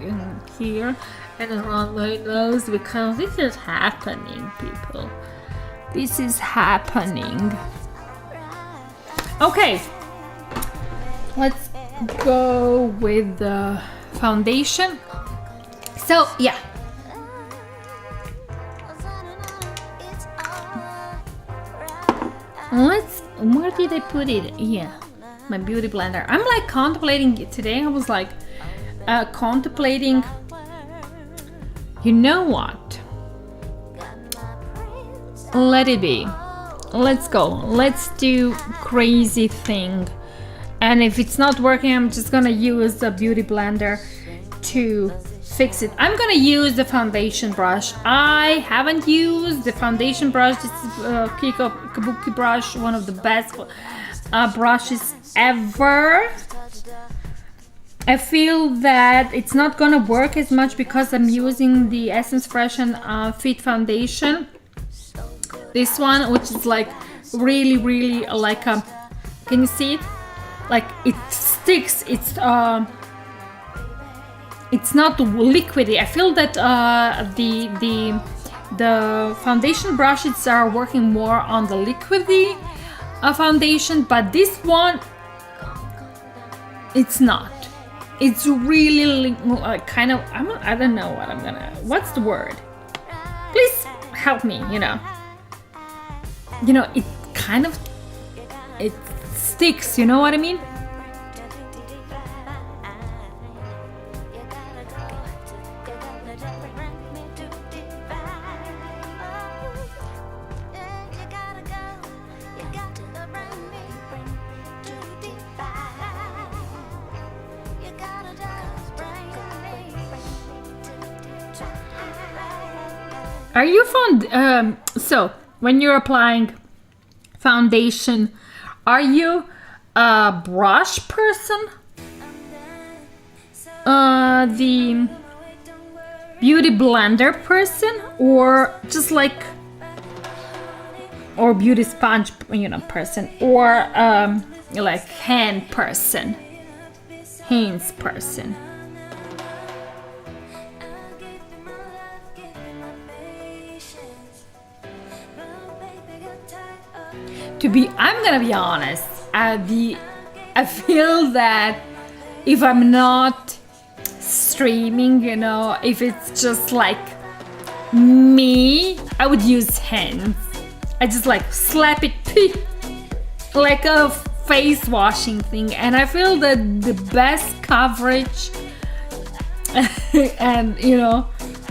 in here and around my nose, because this is happening, people. This is happening. Okay, let's go with the foundation. So yeah, where did I put it? Yeah, my beauty blender. I'm like contemplating it today. I was like contemplating, you know what, let it be, let's go, let's do crazy thing. And if it's not working, I'm just gonna use the beauty blender to fix it. I'm gonna use the foundation brush. I haven't used the foundation brush. This is Kabuki brush, one of the best brushes ever. I feel that it's not gonna work as much because I'm using the Essence Fresh and Fit foundation. This one, which is like really like a, can you see it? Like it sticks. It's not liquidy. I feel that the foundation brushes are working more on the liquidy foundation, but this one, it's not. It's really kind of, I don't know what what's the word? Please help me, you know, it kind of, it sticks, you know what I mean? Are you so when you're applying foundation, are you a brush person, the beauty blender person, or just like, or beauty sponge, you know, person, or like hands person? I'm gonna be honest, I feel that if I'm not streaming, you know, if it's just like me, I would use hands. I just like slap it like a face washing thing, and I feel that the best coverage and, you know,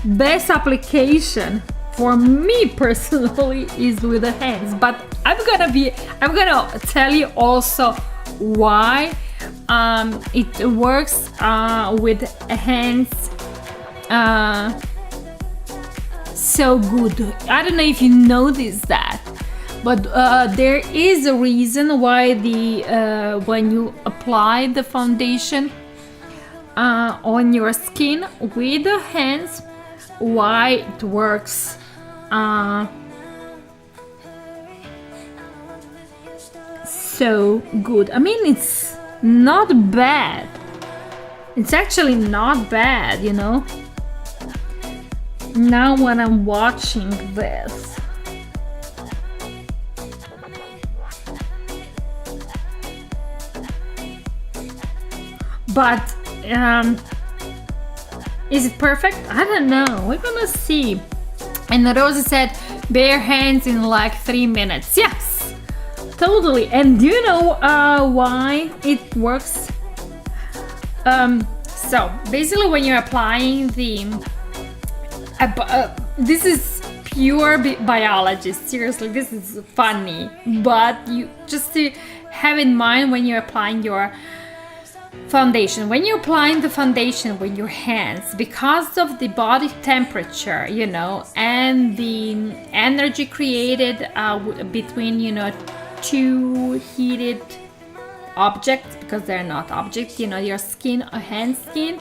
best application for me personally is with the hands. But I'm gonna tell you also why it works with hands so good. I don't know if you noticed that, but there is a reason why the when you apply the foundation on your skin with the hands, why it works so good. I mean, it's not bad. It's actually not bad, you know. Now when I'm watching this, but is it perfect? I don't know. We're gonna see. And Rosa said bare hands in like 3 minutes. Yes, totally. And do you know why it works? So basically, when you're applying the this is pure biology. Seriously, this is funny, but you just to have in mind when you're applying your foundation. When you're applying the foundation with your hands, because of the body temperature, you know, and the energy created between, you know, two heated objects, because they're not objects, you know, your skin, hand skin,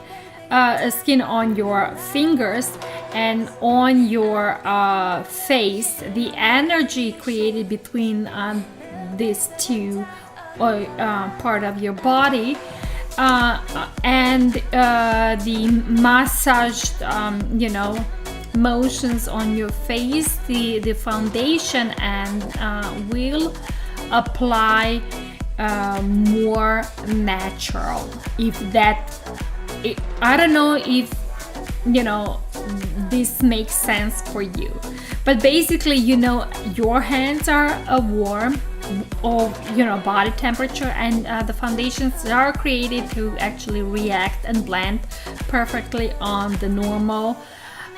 skin on your fingers and on your face, the energy created between these two part of your body, and the massaged, you know, motions on your face, the foundation, and will apply more natural. If that, I don't know if, you know, this makes sense for you, but basically, you know, your hands are warm of, you know, body temperature, and the foundations are created to actually react and blend perfectly on the normal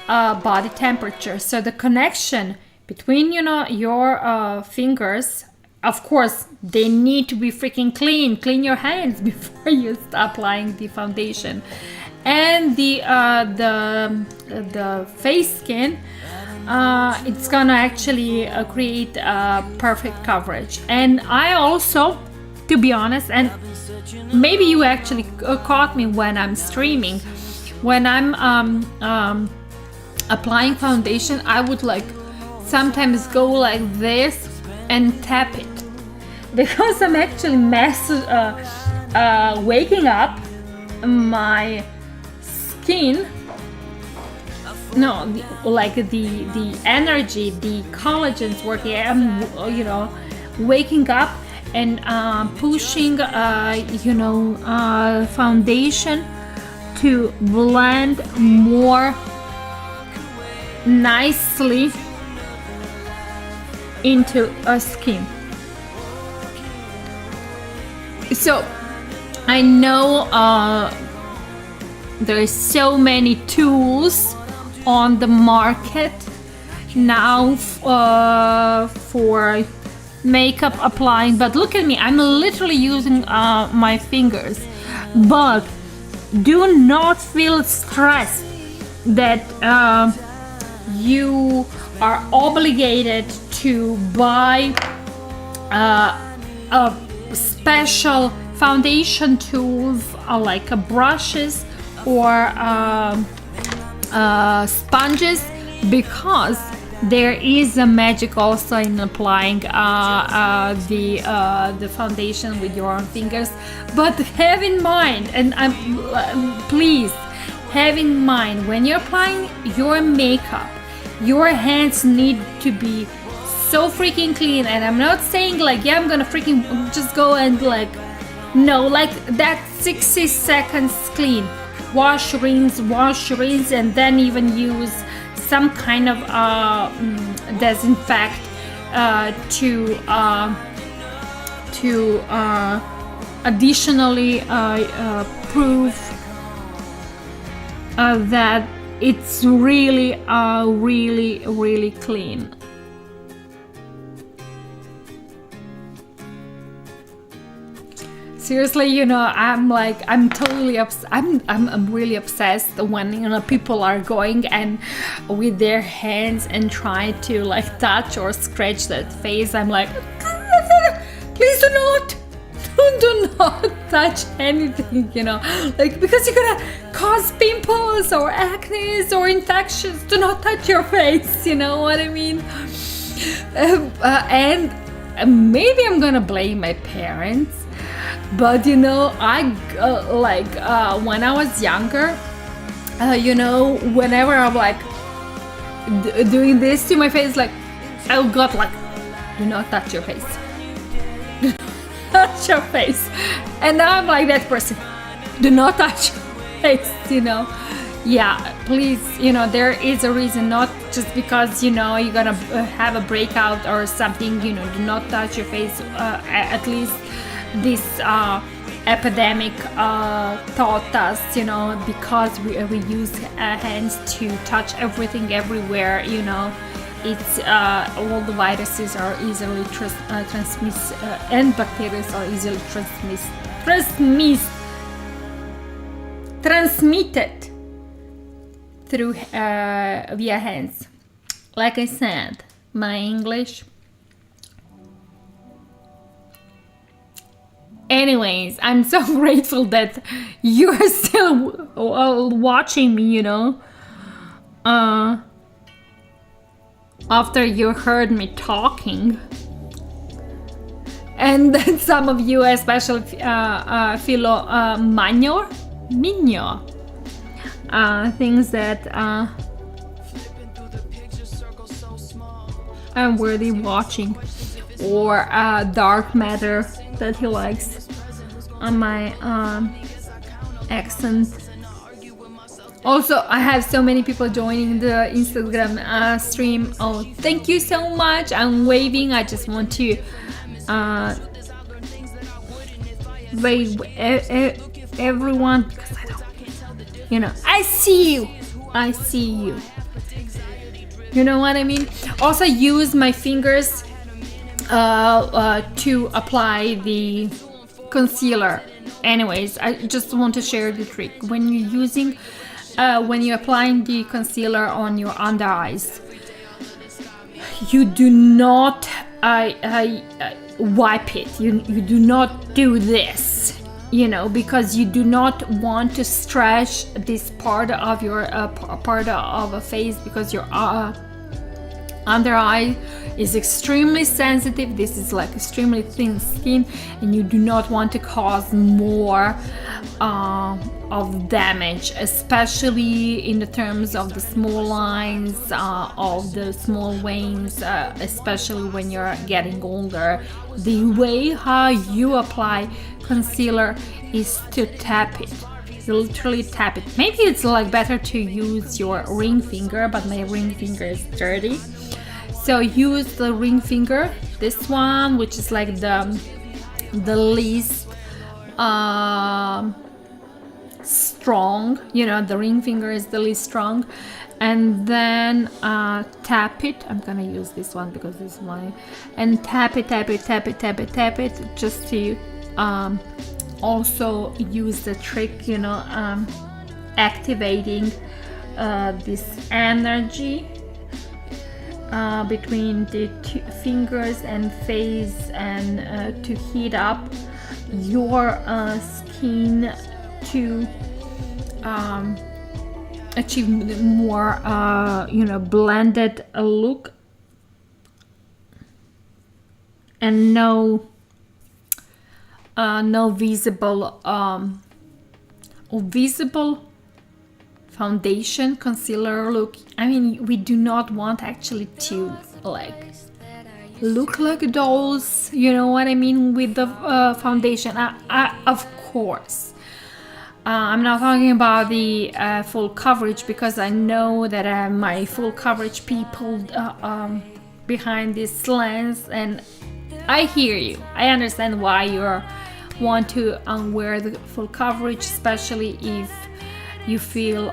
body temperature. So the connection between, you know, your fingers, of course, they need to be freaking clean your hands before you start applying the foundation, and the face skin, it's gonna actually create perfect coverage. And I also to be honest. And maybe you actually caught me when I'm streaming, when I'm applying foundation, I would like sometimes go like this and tap it, because I'm actually waking up my skin. No, the energy, the collagen's working. I'm, waking up and pushing, foundation to blend more nicely into a skin. So I know there are so many tools on the market now for makeup applying, but look at me, I'm literally using my fingers. But do not feel stressed that you are obligated to buy a special foundation tools like brushes or sponges, because there is a magic also in applying the foundation with your own fingers. But have in mind, and please have in mind, when you're applying your makeup, your hands need to be so freaking clean. And I'm not saying like, yeah, I'm gonna freaking just go and like, no, like that 60 seconds clean. Wash, rinse, and then even use some kind of disinfect to additionally prove that it's really really clean. Seriously, I'm totally I'm really obsessed when people are going and with their hands and try to like touch or scratch that face. I'm like, please do not touch anything, like, because you're gonna cause pimples or acne or infections. Do not touch your face, you know what I mean? And maybe I'm gonna blame my parents. But I when I was younger, whenever I'm like doing this to my face, like I got like, do not touch your face, do not touch your face. And now I'm like that person, do not touch your face, Yeah, please, there is a reason, not just because you're gonna have a breakout or something. Do not touch your face. At least this epidemic taught us, because we use hands to touch everything everywhere, it's all the viruses are easily transmitted, and bacteria are easily transmitted through via hands. Like I said, my English. Anyways, I'm so grateful that you're still watching me, after you heard me talking. And then some of you, especially Philo Migno, things that I'm worthy watching, or dark matter that he likes on my accent. Also, I have so many people joining the Instagram stream. Oh, thank you so much. I'm waving. I just want to wave everyone, because I don't, I see you. You know what I mean? Also use my fingers to apply the concealer. Anyways, I just want to share the trick. When you're applying the concealer on your under eyes, you do not wipe it. You do not do this, you know, because you do not want to stretch this part of your part of a face, because your under eye is extremely sensitive. This is like extremely thin skin, and you do not want to cause more of damage, especially in the terms of the small lines, of the small veins, especially when you're getting older. The way how you apply concealer is to tap it. You literally tap it. Maybe it's like better to use your ring finger, but my ring finger is dirty. So use the ring finger, this one, which is like the least strong, you know, the ring finger is the least strong, and then tap it. I'm gonna use this one because this is my, and tap it, just to also use the trick, you know, activating this energy between the two fingers and face, and to heat up your skin to achieve more you know, blended look, and no visible foundation concealer look. I mean, we do not want actually to like look like dolls, you know what I mean, with the foundation. Of course, I'm not talking about the full coverage, because I know that my full coverage people behind this lens, and I hear you. I understand why you want to wear the full coverage, especially if you feel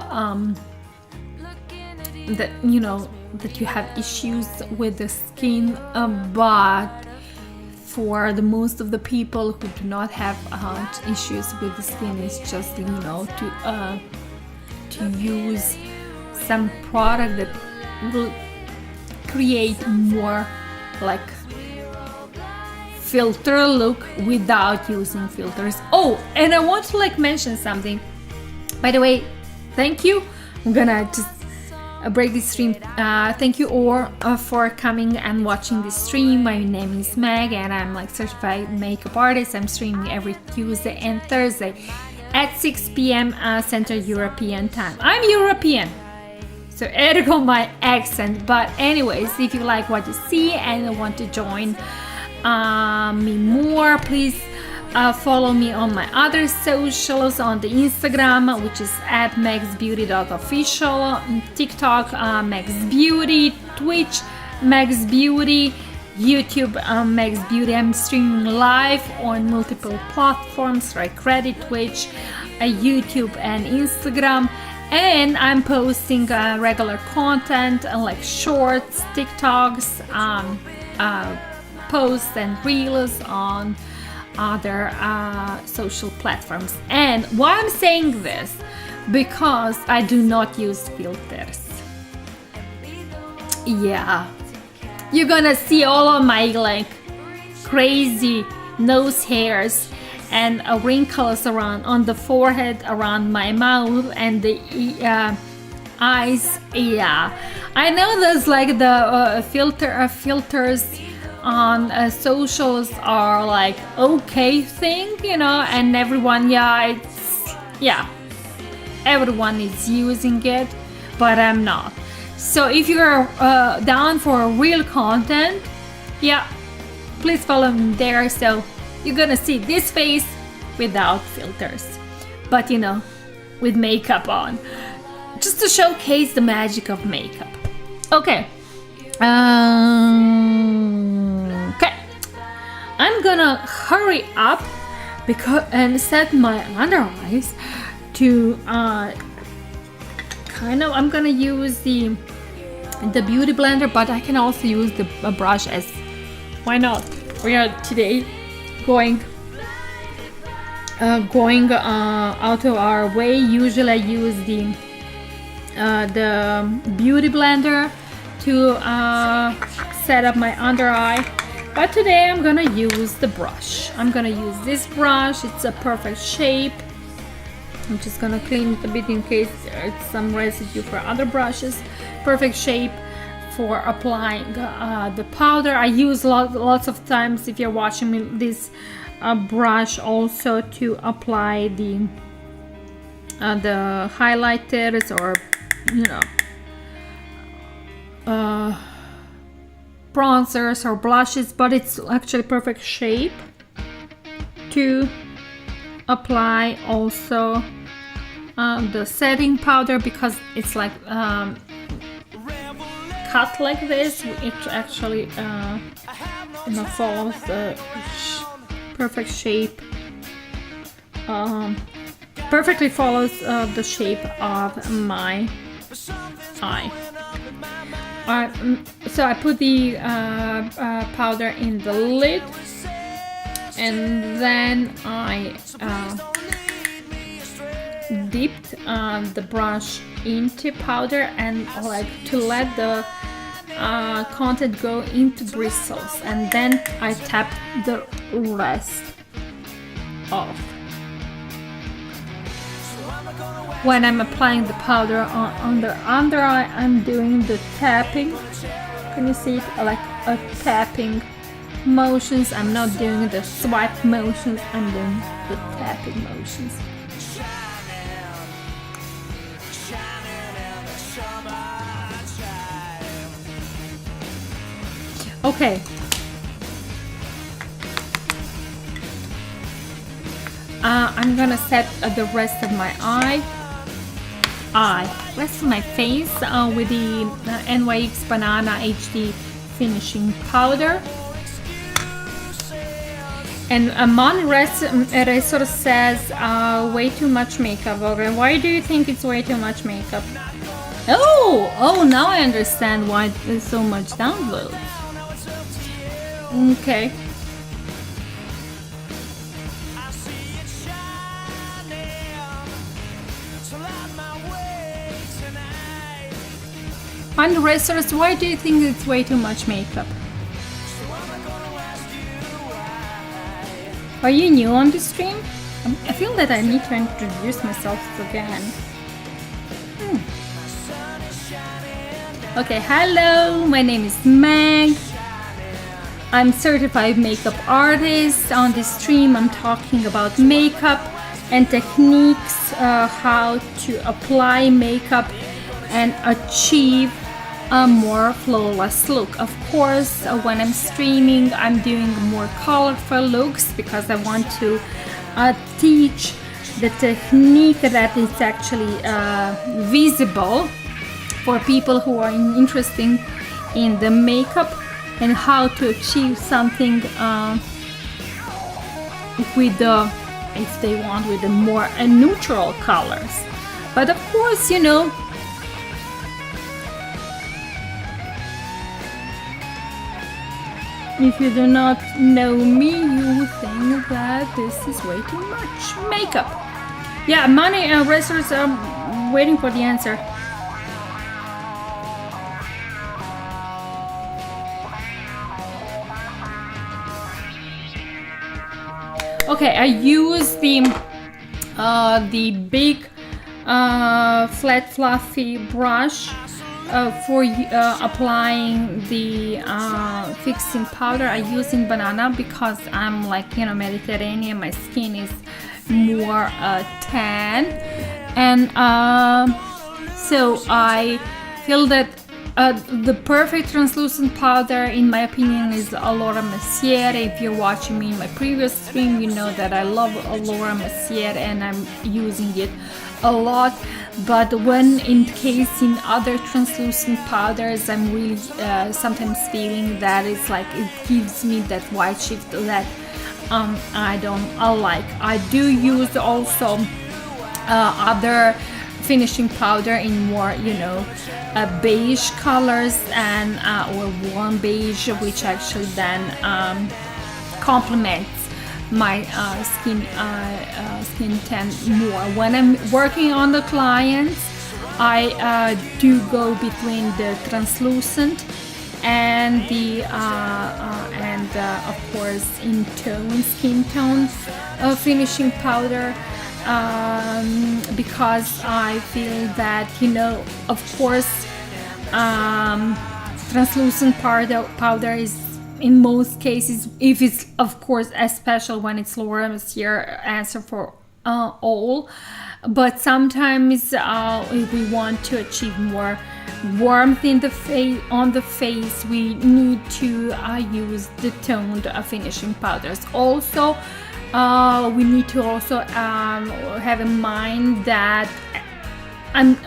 that, you know, that you have issues with the skin, but for the most of the people who do not have issues with the skin, it's just, you know, to use some product that will create more like filter look without using filters. Oh, and I want to like mention something. By the way, thank you. I'm gonna just break this stream. Thank you all for coming and watching this stream. My name is Meg, and I'm like certified makeup artist. I'm streaming every Tuesday and Thursday at 6 p.m. Central European time. I'm European, so ergo my accent. But anyways, if you like what you see and want to join me more, please follow me on my other socials, on the Instagram, which is at megsbeauty.official, TikTok, Megs Beauty, Twitch, Megs Beauty, YouTube, Megs Beauty. I'm streaming live on multiple platforms like Reddit, Twitch, YouTube, and Instagram. And I'm posting regular content like shorts, TikToks, posts and reels on other social platforms. And why I'm saying this, because I do not use filters. Yeah, you're gonna see all of my like crazy nose hairs and wrinkles around on the forehead, around my mouth, and the eyes. Yeah, I know there's like the filters on socials are like okay thing, you know, and everyone, everyone is using it, but I'm not. So if you're down for real content, yeah, please follow me there. So you're gonna see this face without filters, but you know, with makeup on, just to showcase the magic of makeup. Okay. Okay, I'm gonna hurry up and set my under eyes to kind of, I'm gonna use the beauty blender, but I can also use the brush, as why not? We are today going out of our way. Usually I use the beauty blender to set up my under eye, But today I'm gonna use the brush. I'm gonna use this brush. It's a perfect shape. I'm just gonna clean it a bit in case there's some residue for other brushes. Perfect shape for applying the powder. I use lots of times, if you're watching me, this brush also to apply the highlighters, or you know, bronzers or blushes, but it's actually perfect shape to apply also the setting powder, because it's like cut like this. It actually you know, follows the perfect shape, perfectly follows the shape of my eye. So I put the powder in the lid, and then I dipped the brush into powder, and like to let the content go into bristles, and then I tap the rest off. When I'm applying the powder on the under eye, I'm doing the tapping. Can you see it? Like a tapping motions. I'm not doing the swipe motions, I'm doing the tapping motions. Okay. I'm gonna set the rest of my rest of my face with the NYX Banana HD finishing powder. And Mon sort of says way too much makeup. Okay, why do you think it's way too much makeup? Oh, now I understand why there's so much download. Okay. And resters, why do you think it's way too much makeup? Are you new on the stream? I feel that I need to introduce myself again. Okay, hello, my name is Meg. I'm certified makeup artist. On this stream I'm talking about makeup and techniques, how to apply makeup and achieve a more flawless look. Of course, when I'm streaming, I'm doing more colorful looks because I want to teach the technique that is actually visible for people who are interested in the makeup and how to achieve something with the, if they want, with the more neutral colors. But of course, you know, if you do not know me, you would think that this is way too much makeup. Yeah, money and racers are waiting for the answer. Okay, I use the big flat fluffy brush for applying the fixing powder. I use in banana because I'm like, you know, Mediterranean, my skin is more tan, and so I feel that the perfect translucent powder, in my opinion, is Allure Messier. If you're watching me in my previous stream, you know that I love Allure Messier and I'm using it a lot. But when in case in other translucent powders, I'm really sometimes feeling that it's like it gives me that white shift that I don't like. I do use also other finishing powder in more, you know, beige colors and or warm beige, which actually then complements my skin tan more. When I'm working on the clients, I do go between the translucent and the of course in tone, skin tones finishing powder, because I feel that, you know, of course, translucent powder is in most cases, if it's of course especially when it's Laura Mercier, answer for all. But sometimes if we want to achieve more warmth in the face, we need to use the toned finishing powders. Also, we need to also have in mind that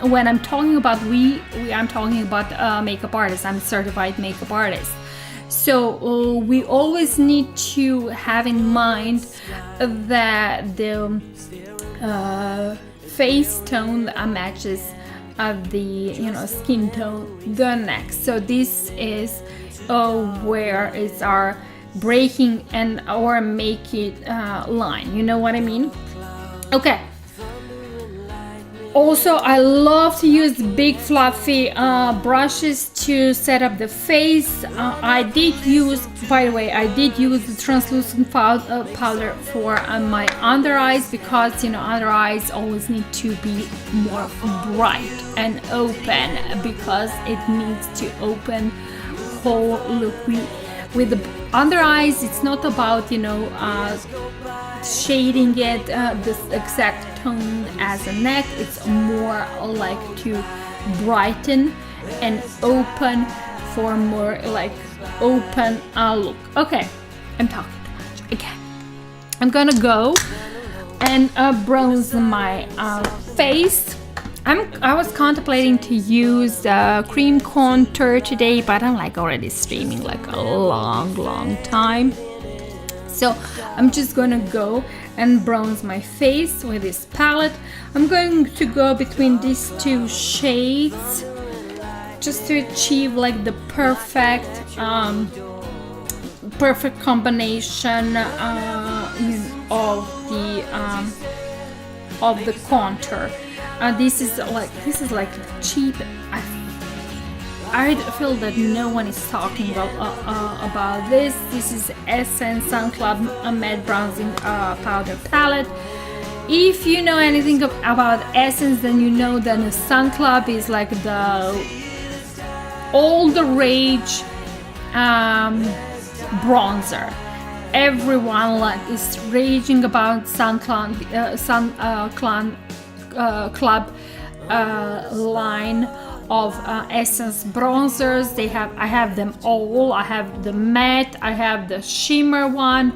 when I'm talking about I'm talking about makeup artists. I'm a certified makeup artist. So we always need to have in mind that the face tone matches the, you know, skin tone the next. So this is where it's our breaking and or make it line, you know what I mean? Okay. Also, I love to use big fluffy brushes to set up the face. I did use, by the way, I did use the translucent powder for my under eyes, because, you know, under eyes always need to be more bright and open, because it needs to open whole look. With the under eyes, it's not about, you know, shading it this exact tone as a neck. It's more like to brighten and open for more like open look. Okay, I'm talking too much again. I'm gonna go and bronze my face. I was contemplating to use cream contour today, but I'm like already streaming like a long time. So I'm just gonna go and bronze my face with this palette. I'm going to go between these two shades just to achieve like the perfect combination of the contour. This is like cheap. I feel that no one is talking about this. This is Essence Sun Club Matte Bronzing Powder Palette. If you know anything about Essence, then you know that the Sun Club is like all the rage bronzer. Everyone like is raging about Sun Club line of Essence bronzers. I have them all. I have the matte, I have the shimmer one,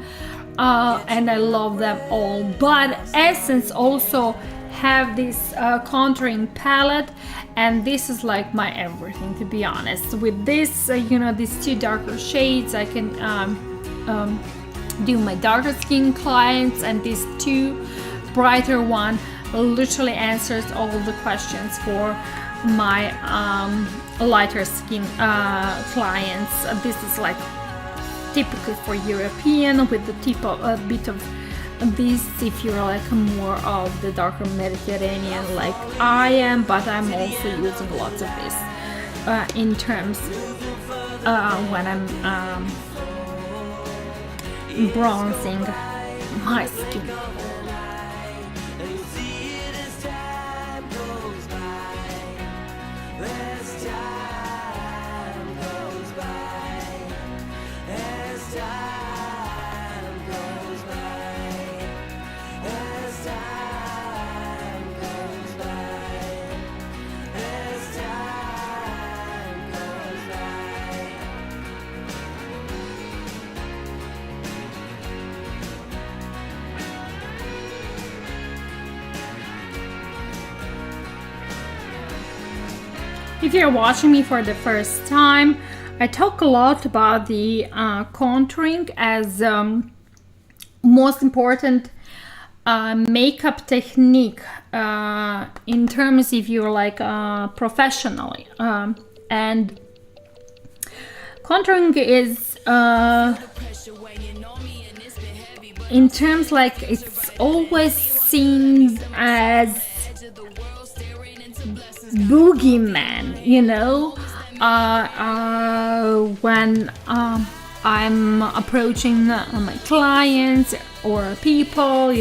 and I love them all. But Essence also have this contouring palette, and this is like my everything, to be honest. With this, you know, these two darker shades, I can do my darker skin clients, and these two brighter one literally answers all the questions for my lighter skin clients. This is like typical for European, with the tip of a bit of this if you're like more of the darker Mediterranean like I am, but I'm also using lots of this in terms when I'm bronzing my skin. If you're watching me for the first time, I talk a lot about the contouring as most important makeup technique in terms if you're like professionally, and contouring is in terms like it's always seen as boogeyman, you know, when I'm approaching my clients or people,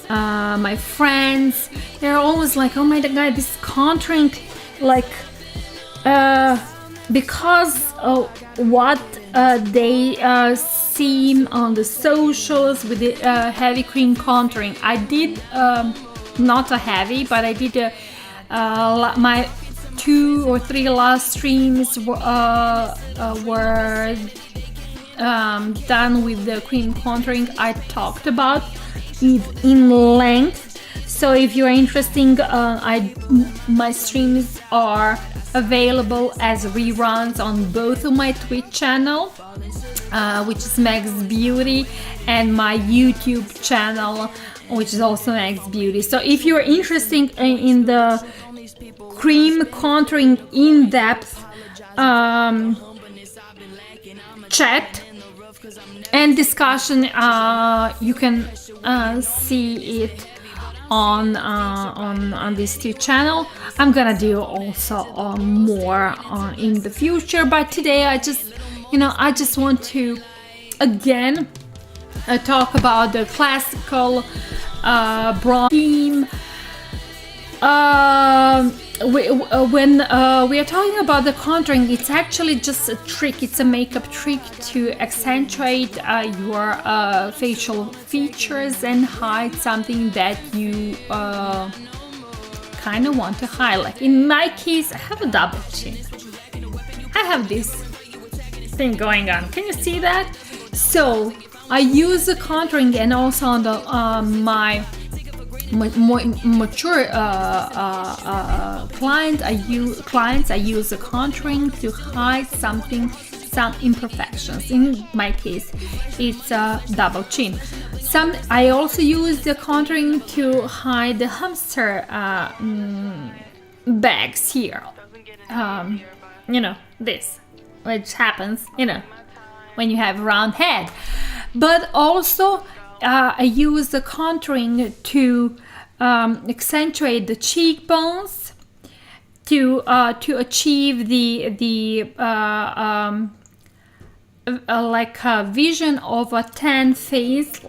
my friends, they're always like, oh my god, this contouring, like, because of what they see on the socials with the heavy cream contouring. I did not a heavy, but I did my 2 or 3 last streams were done with the cream contouring. I talked about it in length, so if you're interested, my streams are available as reruns on both of my Twitch channel, which is Megs Beauty, and my YouTube channel, which is also Megs Beauty. So if you're interested in the cream contouring in-depth chat and discussion, you can see it on this two channel. I'm gonna do also more in the future, but today I just want to again talk about the classical bronze theme. When we are talking about the contouring, it's actually just a trick. It's a makeup trick to accentuate your facial features and hide something that you kind of want to highlight. In my case, I have a double chin. I have this thing going on. Can you see that? So I use the contouring, and also on the my more mature clients, I use the contouring to hide some imperfections. In my case, it's a double chin. I also use the contouring to hide the hamster bags here. This, which happens, when you have a round head. But also, I use the contouring to accentuate the cheekbones, to achieve the like a vision of a tan face,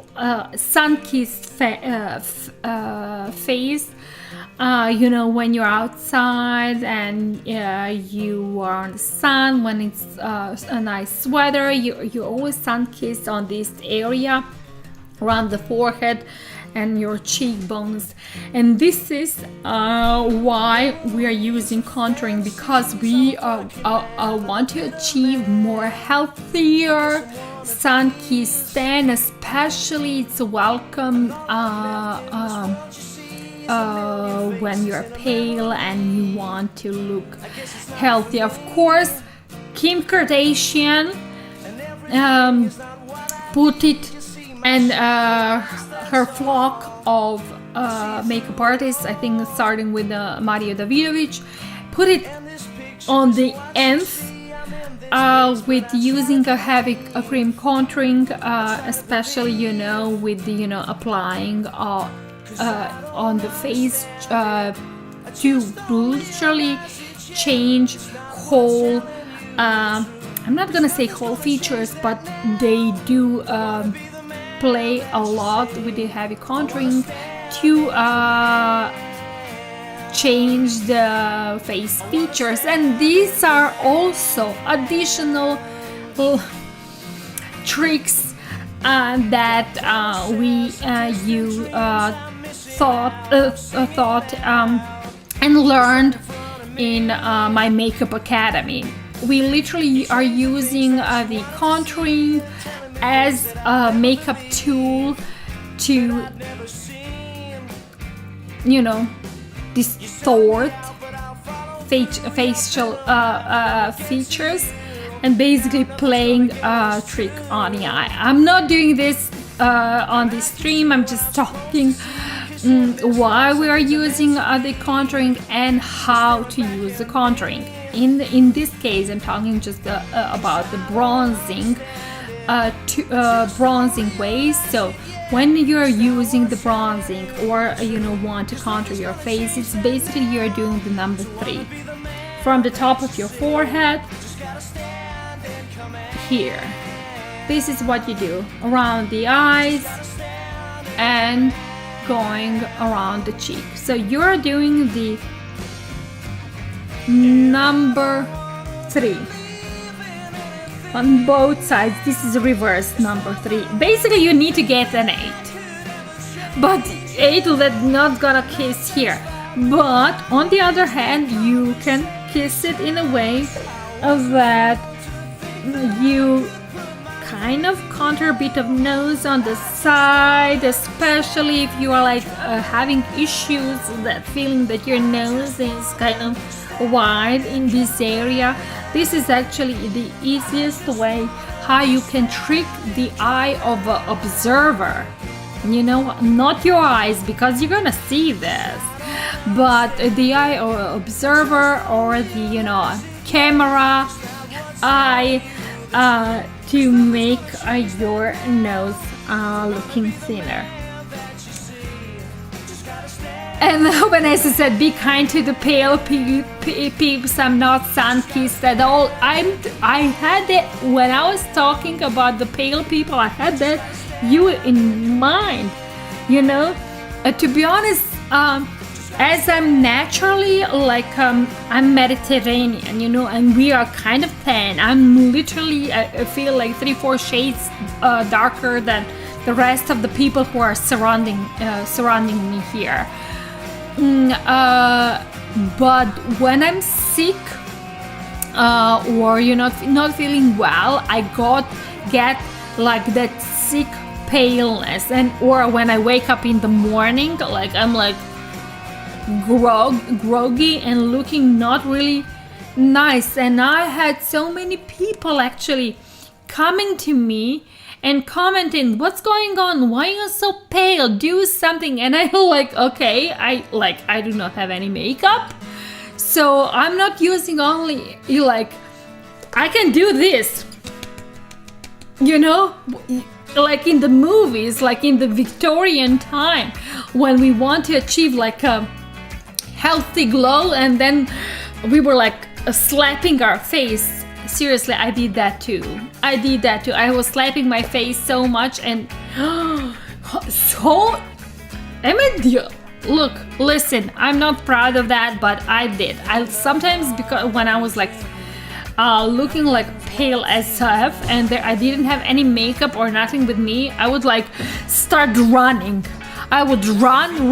sun-kissed face. When you're outside and you are on the sun, when it's a nice weather, you're always sun-kissed on this area around the forehead and your cheekbones. And this is why we are using contouring, because we want to achieve more healthier sun-kissed tan. Especially it's welcome when you're pale and you want to look healthy. Of course, Kim Kardashian put it, and her flock of makeup artists, I think starting with Mario Davidovich, put it on the nth with using a heavy cream contouring, especially with the applying on the face to literally change whole, I'm not gonna say whole features, but they do play a lot with the heavy contouring to change the face features. And these are also additional tricks that we thought and learned in my makeup academy. We literally are using the contouring as a makeup tool to distort facial features and basically playing a trick on the eye. I'm not doing this on this stream. I'm just talking why we are using the contouring and how to use the contouring. In this case, I'm talking just about the bronzing ways. So when you're using the bronzing or want to contour your face, it's basically you're doing the number 3. from the top of your forehead here. This is what you do around the eyes and going around the cheek. So you're doing the number 3 on both sides. This is reverse number 3. Basically you need to get an 8, but 8 that's not gonna kiss here. But on the other hand, you can kiss it in a way that you kind of contour a bit of nose on the side, especially if you are like having issues that feeling that your nose is kind of wide in this area. This is actually the easiest way how you can trick the eye of an observer. You know, not your eyes, because you're gonna see this, but the eye of an observer or the, you know, camera eye to make your nose looking thinner. And Vanessa said, be kind to the pale peeps. I'm not sun-kissed at all. I had it when I was talking about the pale people. I had that you in mind, you know. To be honest, as I'm naturally like I'm Mediterranean, you know, and we are kind of tan. I'm literally I feel like 3-4 shades darker than the rest of the people who are surrounding me here. But when I'm sick or you're not feeling well, I get like that sick paleness, and or when I wake up in the morning, like I'm like groggy and looking not really nice. And I had so many people actually coming to me and commenting, what's going on, why are you so pale, do something. And I'm like, okay, I do not have any makeup, so I'm not using only, like, I can do this, you know, like in the movies, like in the Victorian time, when we want to achieve like a healthy glow, and then we were like slapping our face. Seriously, I did that too. I was slapping my face so much, and so look, listen, I'm not proud of that, but I did. I sometimes, because when I was like looking like pale as F, and I didn't have any makeup or nothing with me, I would like start running. I would run,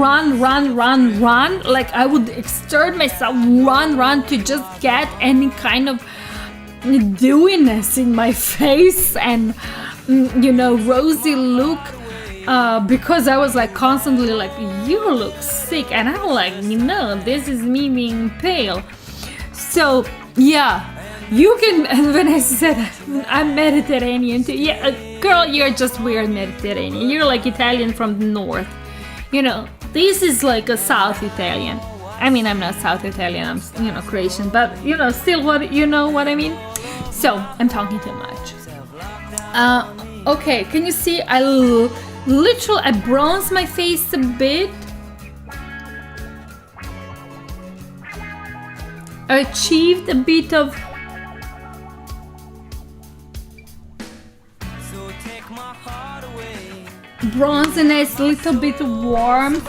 like I would exert myself, run to just get any kind of dewiness in my face and, you know, rosy look, because I was like constantly like, you look sick, and I'm like, you know, this is me being pale. So yeah, you can. And when I said I'm Mediterranean too, yeah, girl, you're just weird Mediterranean. You're like Italian from the north, you know. This is like a South Italian. I mean, I'm not South Italian, I'm, you know, Croatian, but, you know, still, what, you know what I mean? So, I'm talking too much. Okay, can you see, I bronze my face a bit. I achieved a bit of bronziness, a little bit of warmth.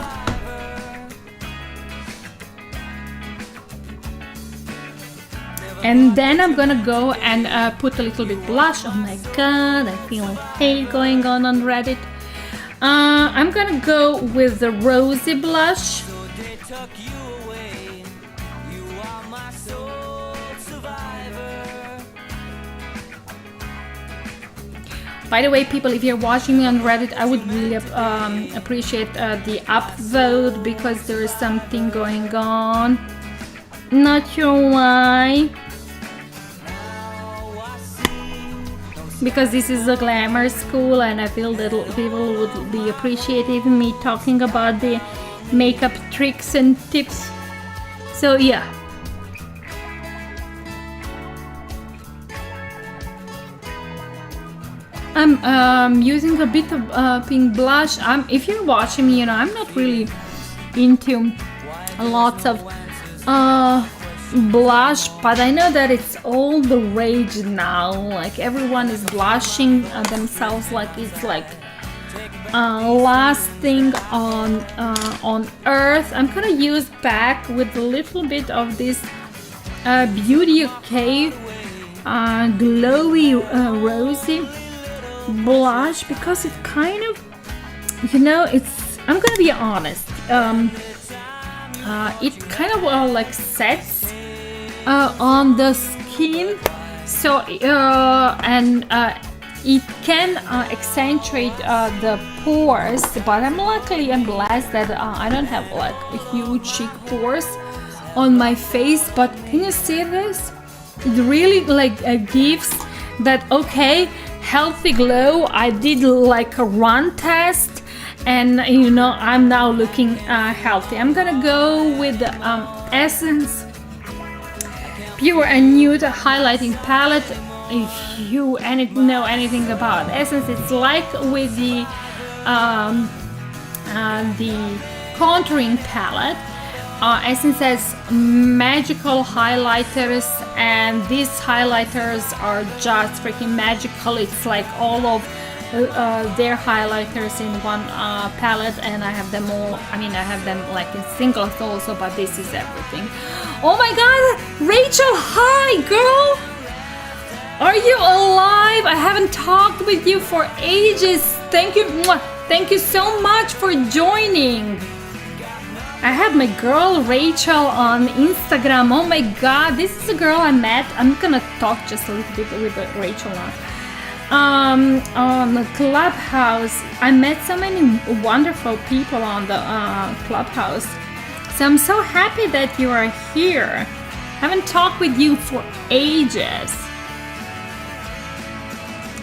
And then I'm gonna go and put a little bit blush. Oh my god, I feel like hate going on Reddit. I'm gonna go with the rosy blush. By the way, people, if you're watching me on Reddit, I would really appreciate the upvote, because there is something going on. Not sure why. Because this is a glamour school, and I feel that people would be appreciating me talking about the makeup tricks and tips. So yeah. I'm using a bit of pink blush. If you're watching me, you know, I'm not really into lots of blush, but I know that it's all the rage now. Like everyone is blushing themselves like it's like last thing on earth. I'm gonna use back with a little bit of this Beauty OK glowy rosy blush, because it kind of, you know, it's, I'm gonna be honest, it kind of like sets on the skin, so and it can accentuate the pores, but I'm blessed that I don't have like a huge cheek pores on my face. But can you see this? It really like gives that okay healthy glow. I did like a run test, and you know, I'm now looking healthy. I'm gonna go with the Essence Pure and Nude Highlighting Palette. If you know anything about Essence, it's like with the contouring palette. Essence has magical highlighters, and these highlighters are just freaking magical. It's like all of their highlighters in one palette, and I have them all. I mean, I have them like in singles also, but this is everything. Oh my god, Rachel, hi girl! Are you alive? I haven't talked with you for ages. Thank you. Thank you so much for joining. I have my girl Rachel on Instagram. Oh my god, this is a girl I met. I'm gonna talk just a little bit with Rachel now. On the Clubhouse. I met so many wonderful people on the Clubhouse. So I'm so happy that you are here. I haven't talked with you for ages.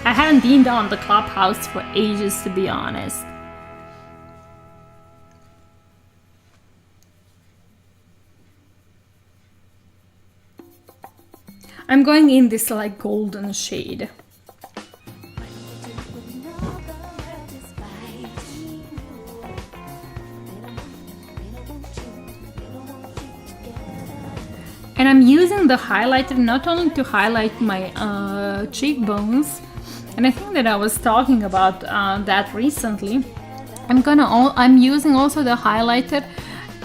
I haven't been on the Clubhouse for ages, to be honest. I'm going in this like golden shade. And I'm using the highlighter not only to highlight my cheekbones, and I think that I was talking about that recently. I'm using also the highlighter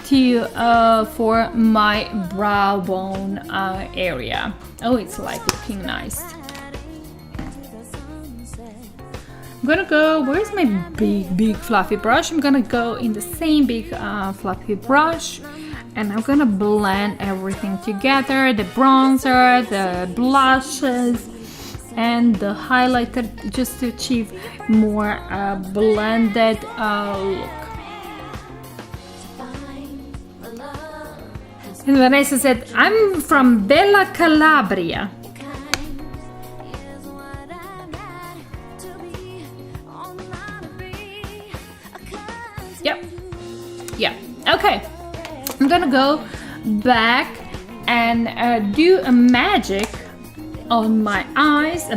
to for my brow bone area. Oh, it's like looking nice. I'm gonna go, where's my big fluffy brush? I'm gonna go in the same big fluffy brush, and I'm gonna blend everything together, the bronzer, the blushes, and the highlighter, just to achieve more blended look. And Vanessa said, I'm from Bella Calabria. Yep. Yeah. Okay. I'm gonna go back and do a magic on my eyes,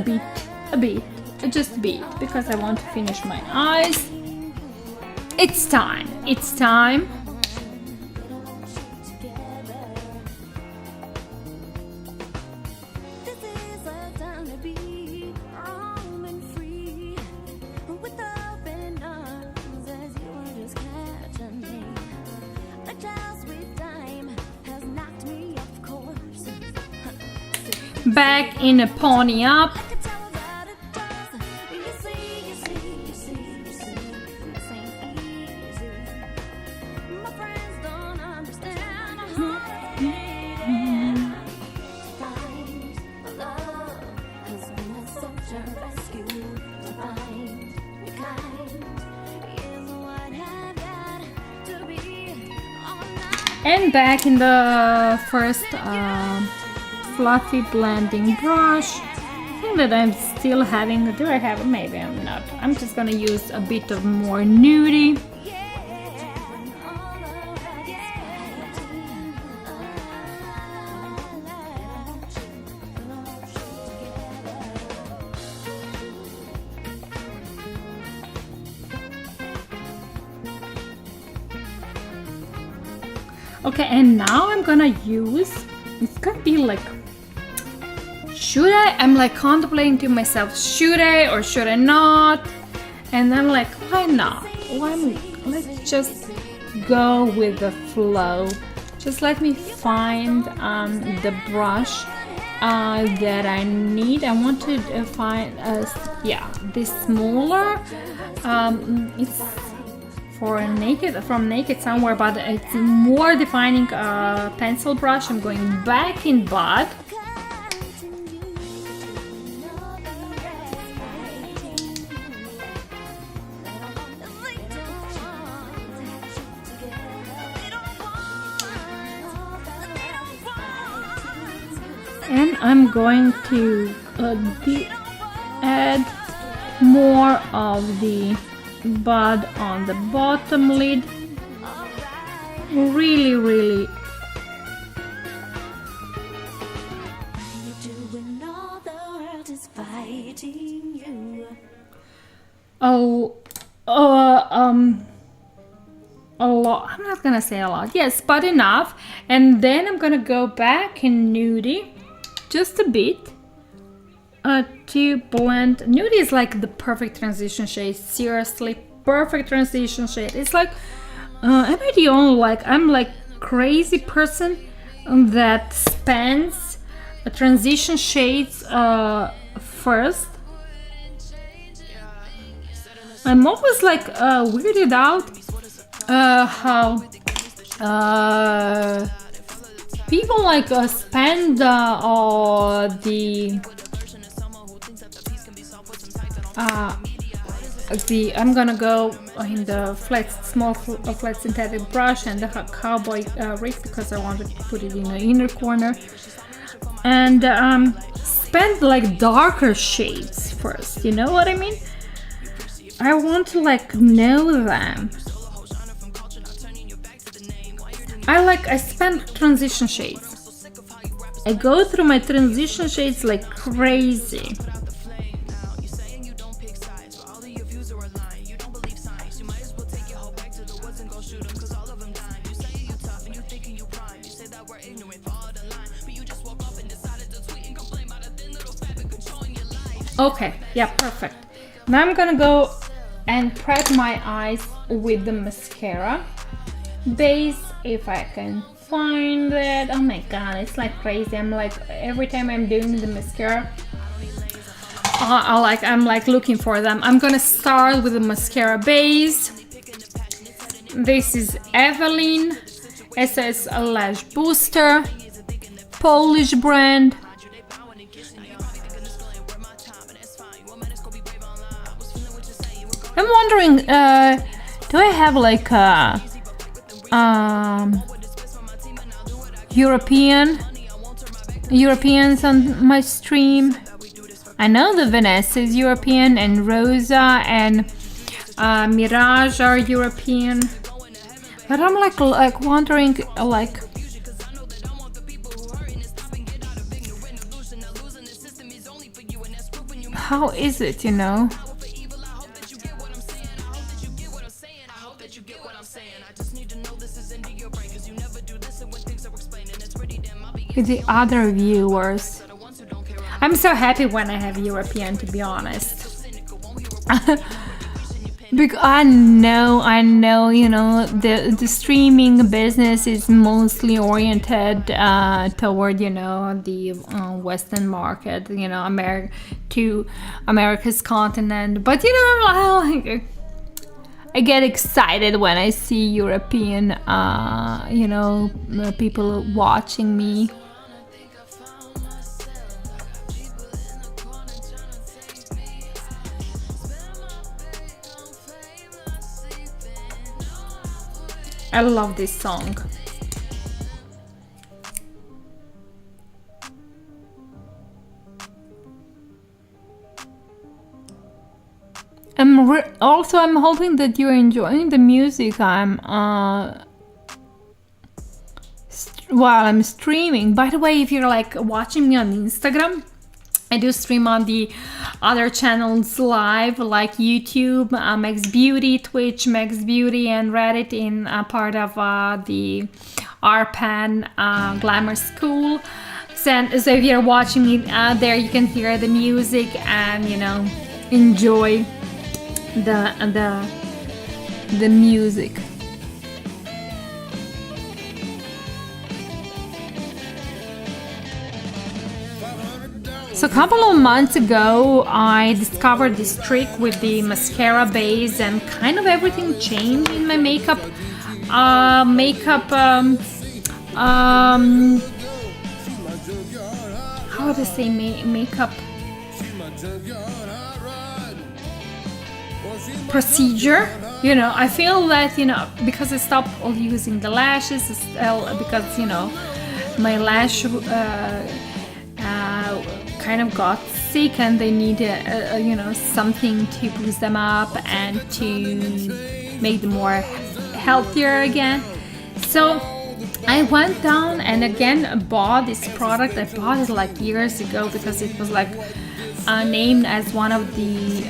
just a bit, because I want to finish my eyes. It's time. Back in a pony up. And back in the first fluffy blending brush. I think that I'm still having, do I have it? Maybe I'm not. I'm just gonna use a bit of more nudie. Okay, and now I'm gonna use it's gonna be like, should I? I'm like contemplating to myself, should I or should I not? And I'm like, why not? Let's just go with the flow. Just let me find the brush that I need. I want to find this smaller. It's from Naked somewhere, but it's more defining pencil brush. I'm going back in bud. And I'm going to add more of the bud on the bottom lid. Really a lot. I'm not gonna say a lot, yes, but enough. And then I'm gonna go back in nudie just a bit to blend. Nudie is like the perfect transition shade. Seriously, perfect transition shade. It's like am I the only I'm like crazy person that spends transition shades first? I'm always like weirded out how people like spend I'm gonna go in the small flat synthetic brush and the cowboy rig because I want to put it in the inner corner, and spend like darker shades first. You know what I mean? I want to like know them. I spend transition shades. I go through my transition shades like crazy. Okay, yeah, perfect. Now I'm gonna go and prep my eyes with the mascara base, if I can find it. Oh my god, it's like crazy. I'm like, every time I'm doing the mascara, I'm like looking for them. I'm gonna start with the mascara base. This is Evelyn SS Lash Booster, Polish brand. I'm wondering, do I have like a Europeans on my stream? I know the Vanessa is European, and Rosa and Mirage are European, but I'm like wondering like how is it, you know? The other viewers. I'm so happy when I have European, to be honest. Because I know, you know, the streaming business is mostly oriented toward, you know, the Western market, you know, America's continent. But you know, I get excited when I see European, you know, people watching me. I love this song. I'm hoping that you're enjoying the music while I'm streaming. By the way, if you're like watching me on Instagram, I do stream on the other channels live, like YouTube, Megs Beauty, Twitch, Megs Beauty, and Reddit in part of the Arpan Glamour School. So if you're watching me there, you can hear the music and, you know, enjoy the music. So a couple of months ago, I discovered this trick with the mascara base, and kind of everything changed in my makeup. How to say makeup procedure. You know, I feel that, you know, because I stopped using the lashes, because, you know, my lash kind of got sick and they need you know, something to boost them up and to make them more healthier again. So I went down and again bought this product. I bought it like years ago because it was like named as one of the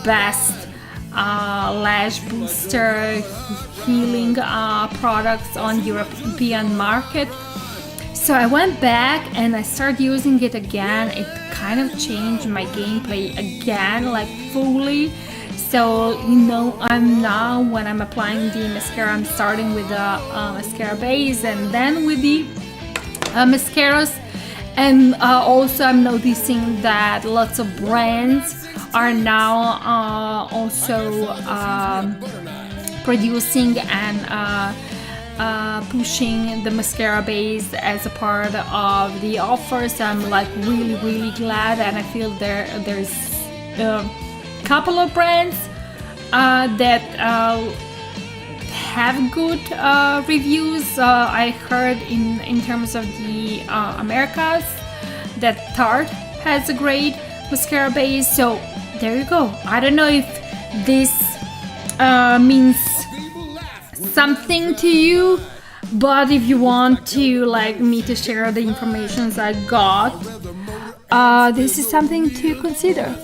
best lash booster healing products on European market. So I went back and I started using it again. It kind of changed my gameplay again, like fully. So, you know, I'm now, when I'm applying the mascara, I'm starting with the mascara base and then with the mascaras. And also I'm noticing that lots of brands are now also producing and pushing the mascara base as a part of the offers. I'm like really glad, and I feel there's a couple of brands that have good reviews. I heard in terms of the Americas that Tarte has a great mascara base, so there you go. I don't know if this means something to you, but if you want to like me to share the information I got, this is something to consider.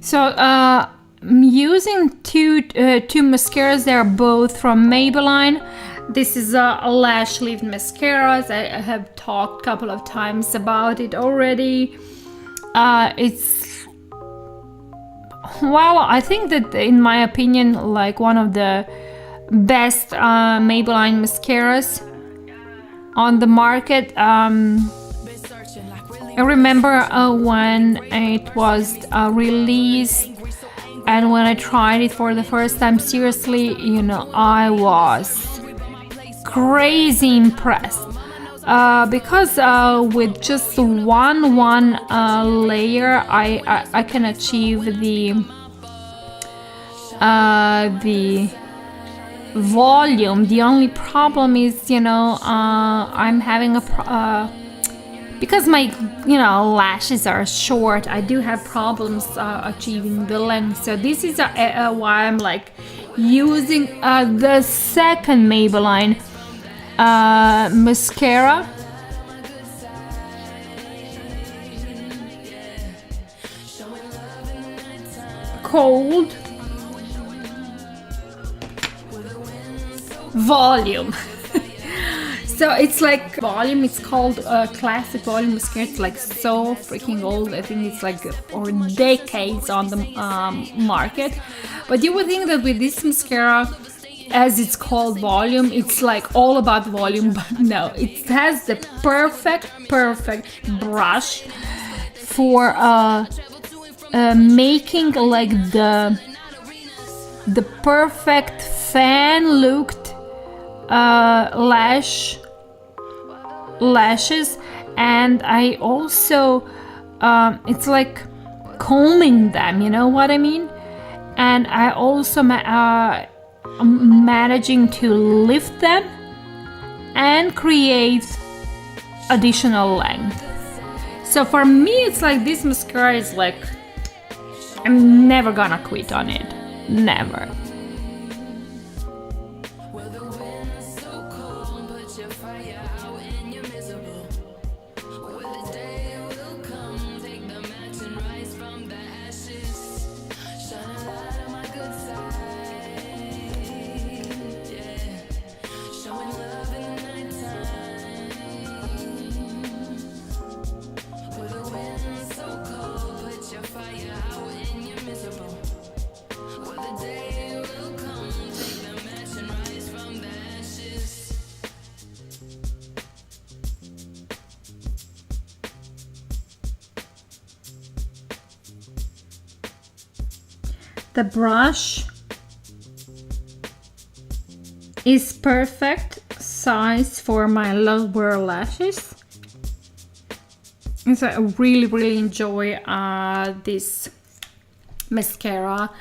So I'm using two mascaras. They're both from Maybelline. This is a lash lift mascara. I have talked a couple of times about it already. It's, well, I think that in my opinion, like one of the best Maybelline mascaras on the market. I remember when it was released and when I tried it for the first time, seriously, you know, I was crazy impressed because with just one layer I can achieve the volume. The only problem is, you know, I'm having because my, you know, lashes are short, I do have problems achieving the length. So this is why I'm like using the second Maybelline mascara. Called Volume. So it's like Volume, it's called Classic Volume Mascara. It's like so freaking old. I think it's like or decades on the market. But you would think that with this mascara, as it's called Volume, it's like all about volume, but no, it has the perfect brush for making like the perfect fan looked lashes. And I also it's like combing them, you know what I mean? And I also managing to lift them and create additional length. So for me, it's like this mascara is like, I'm never gonna quit on it. Never. The brush is perfect size for my lower lashes. And so I really enjoy this mascara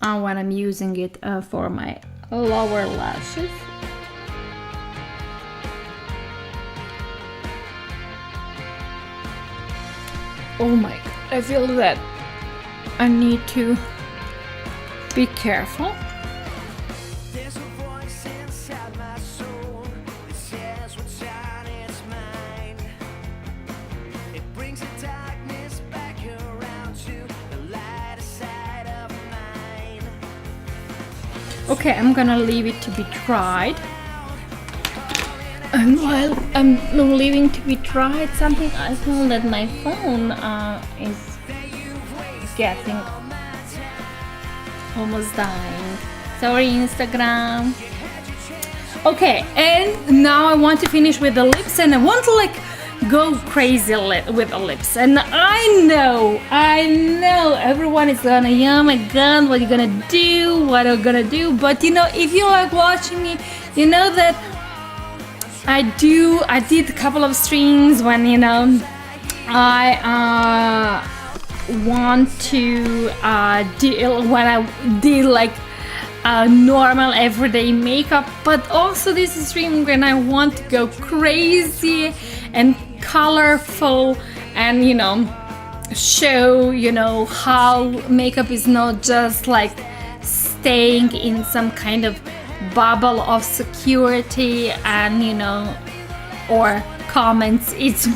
when I'm using it for my lower lashes. Oh my god, I feel that I need to be careful. There's a voice inside my soul that says what's on its mind. It brings the darkness back around to the lighter side of mine. Okay, I'm gonna leave it to be dried. And while I'm leaving to be dried, something I found that my phone is getting almost dying. Sorry, Instagram. Okay, and now I want to finish with the lips, and I want to like go crazy with the lips. And I know everyone is gonna, oh my god, what are you gonna do? What are you gonna do? But you know, if you like watching me, you know that I did a couple of streams when, you know, I want to deal when I did like normal everyday makeup, but also this stream when I want to go crazy and colorful and, you know, show, you know, how makeup is not just like staying in some kind of bubble of security and, you know, or comments, it's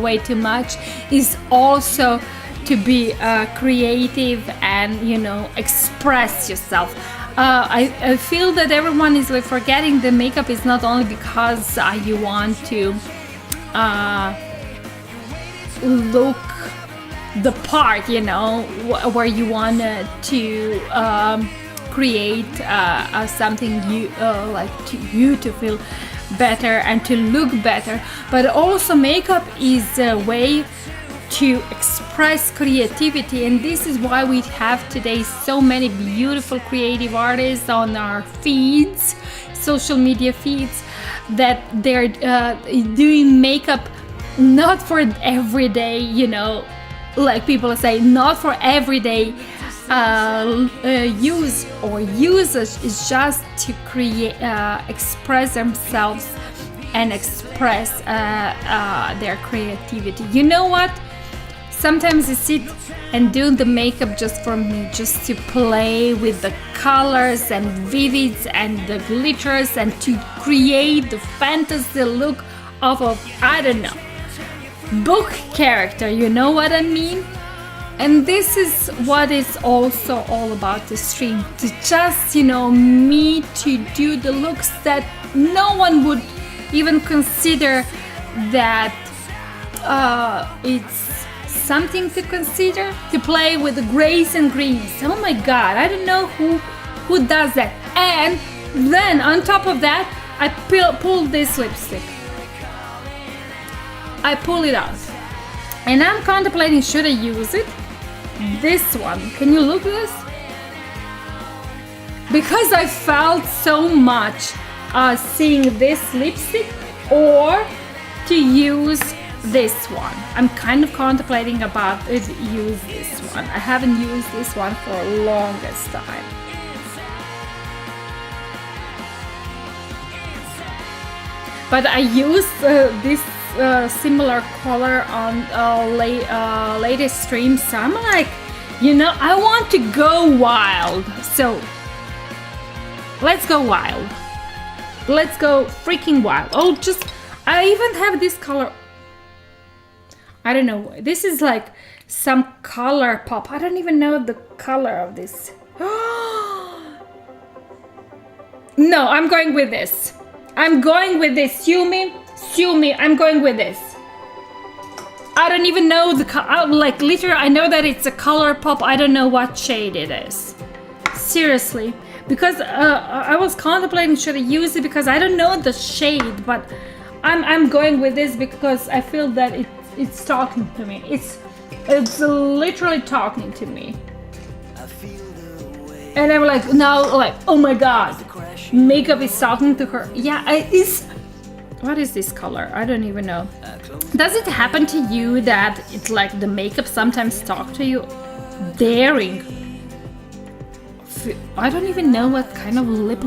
way too much. Is also to be creative and, you know, express yourself. I feel that everyone is like forgetting the makeup is not only because you want to look the part, you know, where you want to create something you like to you to feel better and to look better, but also makeup is a way to express creativity. And this is why we have today so many beautiful creative artists on our feeds, social media feeds, that they're doing makeup not for everyday, you know, like people say, not for everyday use or usage. Is just to create, express themselves and express their creativity. You know what? Sometimes I sit and do the makeup just for me, just to play with the colors and vivids and the glitters and to create the fantasy look of a, I don't know, book character, you know what I mean? And this is what is also all about the stream, to just, you know, me to do the looks that no one would even consider that it's something to consider, to play with the grays and greens. Oh my god, I don't know who does that. And then on top of that, I pull this lipstick. I pull it out. And I'm contemplating, should I use it? This one. Can you look at this? Because I felt so much seeing this lipstick, or to use this one. I'm kind of contemplating about it, use this one. I haven't used this one for a longest time. But I used this similar color on latest stream, so I'm like, you know, I want to go wild. So let's go wild. Let's go freaking wild. Oh, just, I even have this color. I don't know. This is like some color pop. I don't even know the color of this. No, I'm going with this. I'm going with this. Sue me, I'm going with this. I don't even know the color. Like, literally, I know that it's a color pop. I don't know what shade it is. Seriously. Because I was contemplating should I use it because I don't know the shade, but I'm going with this because I feel that it's talking to me. It's literally talking to me. And I'm like, now, like, oh my god, makeup is talking to her. Yeah, what is this color? I don't even know. Does it happen to you that it's like the makeup sometimes talk to you? Daring. I don't even know what kind of lip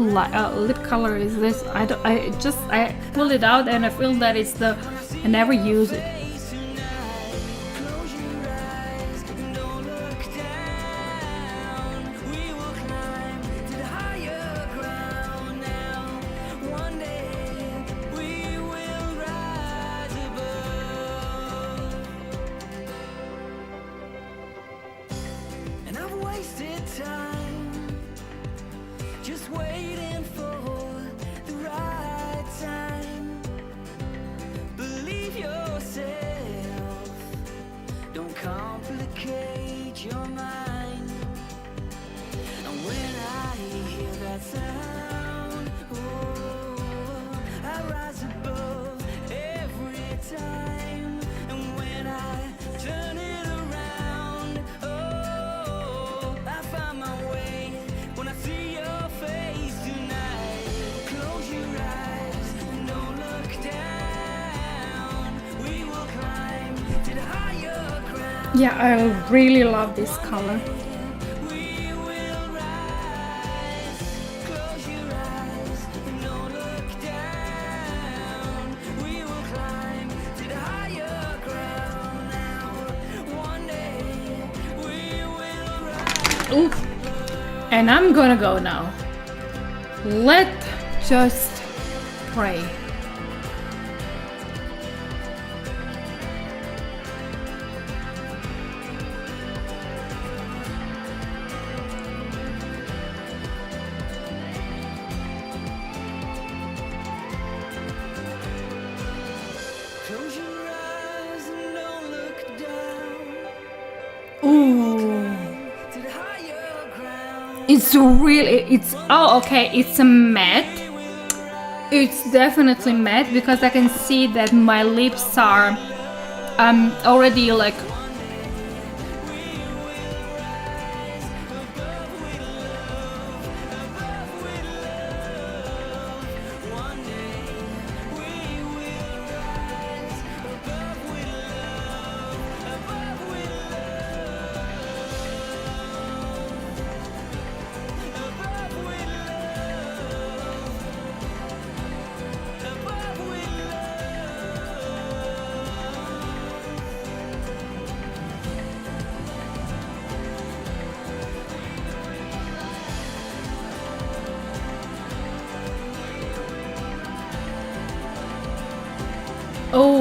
color is this. I pulled it out and I feel that it's I never use it. Yeah, I really love this color. Ooh. And I'm gonna go now. Let's just pray. It's a matte. It's definitely matte because I can see that my lips are already like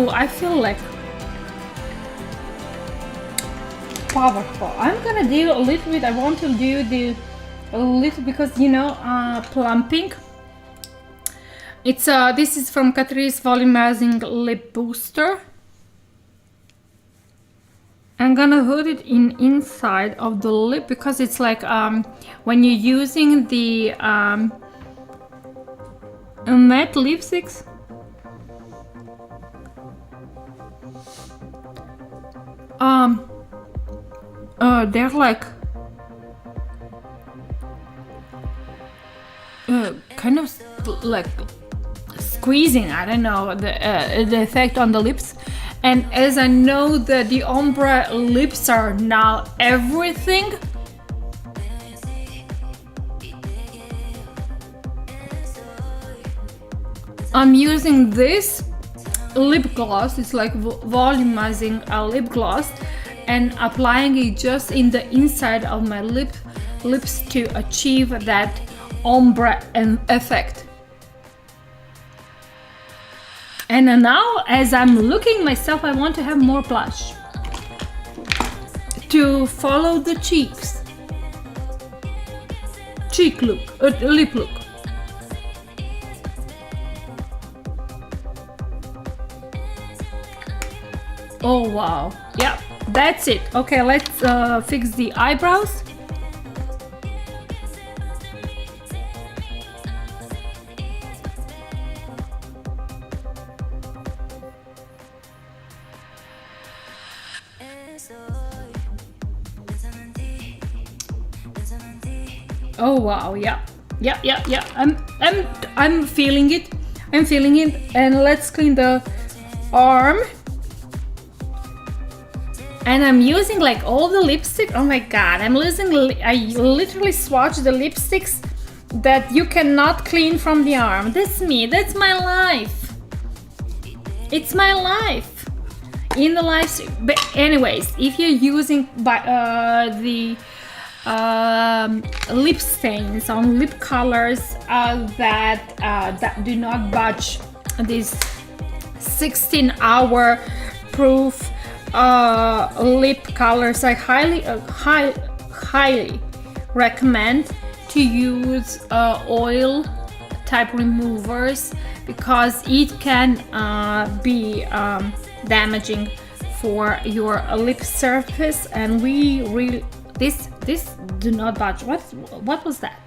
I feel like powerful. I'm gonna do a little bit. I want to do a little because you know plumping. It's this is from Catrice Volumizing Lip Booster. I'm gonna put it inside of the lip because it's like when you're using the matte lipsticks. They're like kind of like squeezing. I don't know the effect on the lips, And as I know that the ombre lips are now everything, I'm using this lip gloss. It's like volumizing a lip gloss and applying it just in the inside of my lips to achieve that ombre effect. And now, as I'm looking myself, I want to have more blush to follow the cheeks, lip look. Oh wow, yeah, that's it. Okay, let's fix the eyebrows. Oh wow, yeah. I'm feeling it. And let's clean the arm. And I'm using like all the lipstick. Oh my god, I literally swatch the lipsticks that you cannot clean from the arm. That's me, that's my life. It's my life in the live stream. But anyways, if you're using the lip stains on lip colors that do not budge, this 16-hour proof lip colors, I highly recommend to use oil type removers, because it can be damaging for your lip surface. And we really this do not budge. What was that?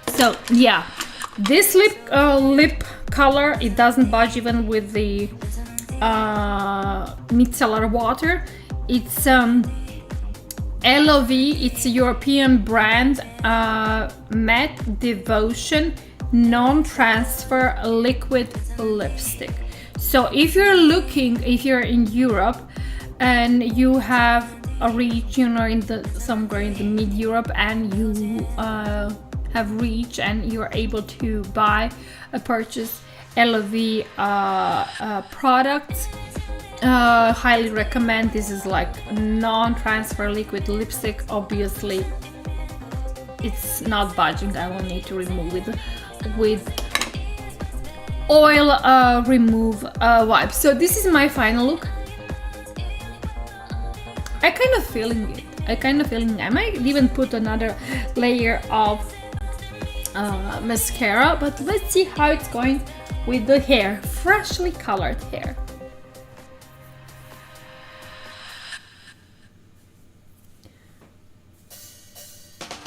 So yeah, this lip color, it doesn't budge even with the micellar water. It's LOV, it's a European brand, Matte Devotion non-transfer liquid lipstick. So if you're in Europe and you have a region or somewhere in the mid-Europe, and you have reach and you're able to purchase LOV products, highly recommend. This is like non-transfer liquid lipstick. Obviously it's not budging. I will need to remove it with oil remove wipe. So this is my final look. I kind of feeling it. I might even put another layer of mascara, but let's see how it's going with the hair, freshly colored hair.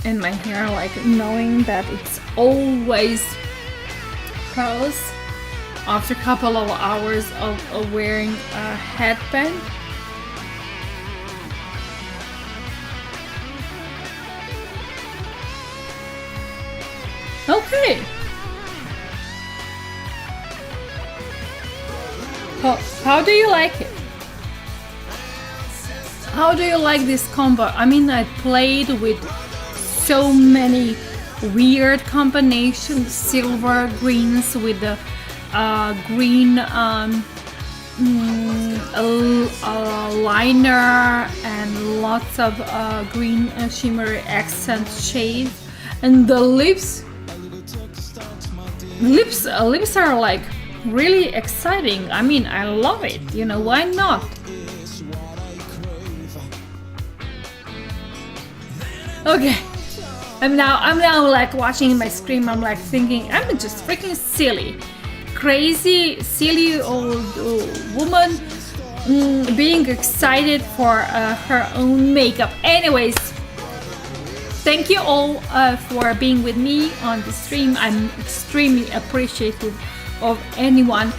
And my hair, like knowing that it's always curls after a couple of hours of wearing a headband. Okay. How do you like it? How do you like this combo? I mean, I played with so many weird combinations, silver greens with the green liner and lots of green shimmery accent shades. And the lips are like really exciting. I mean, I love it. You know, why not? Okay. I'm now like watching my screen. I'm like thinking, I'm just freaking silly, crazy, silly old woman being excited for her own makeup. Anyways, thank you all for being with me on the stream. I'm extremely appreciative of anyone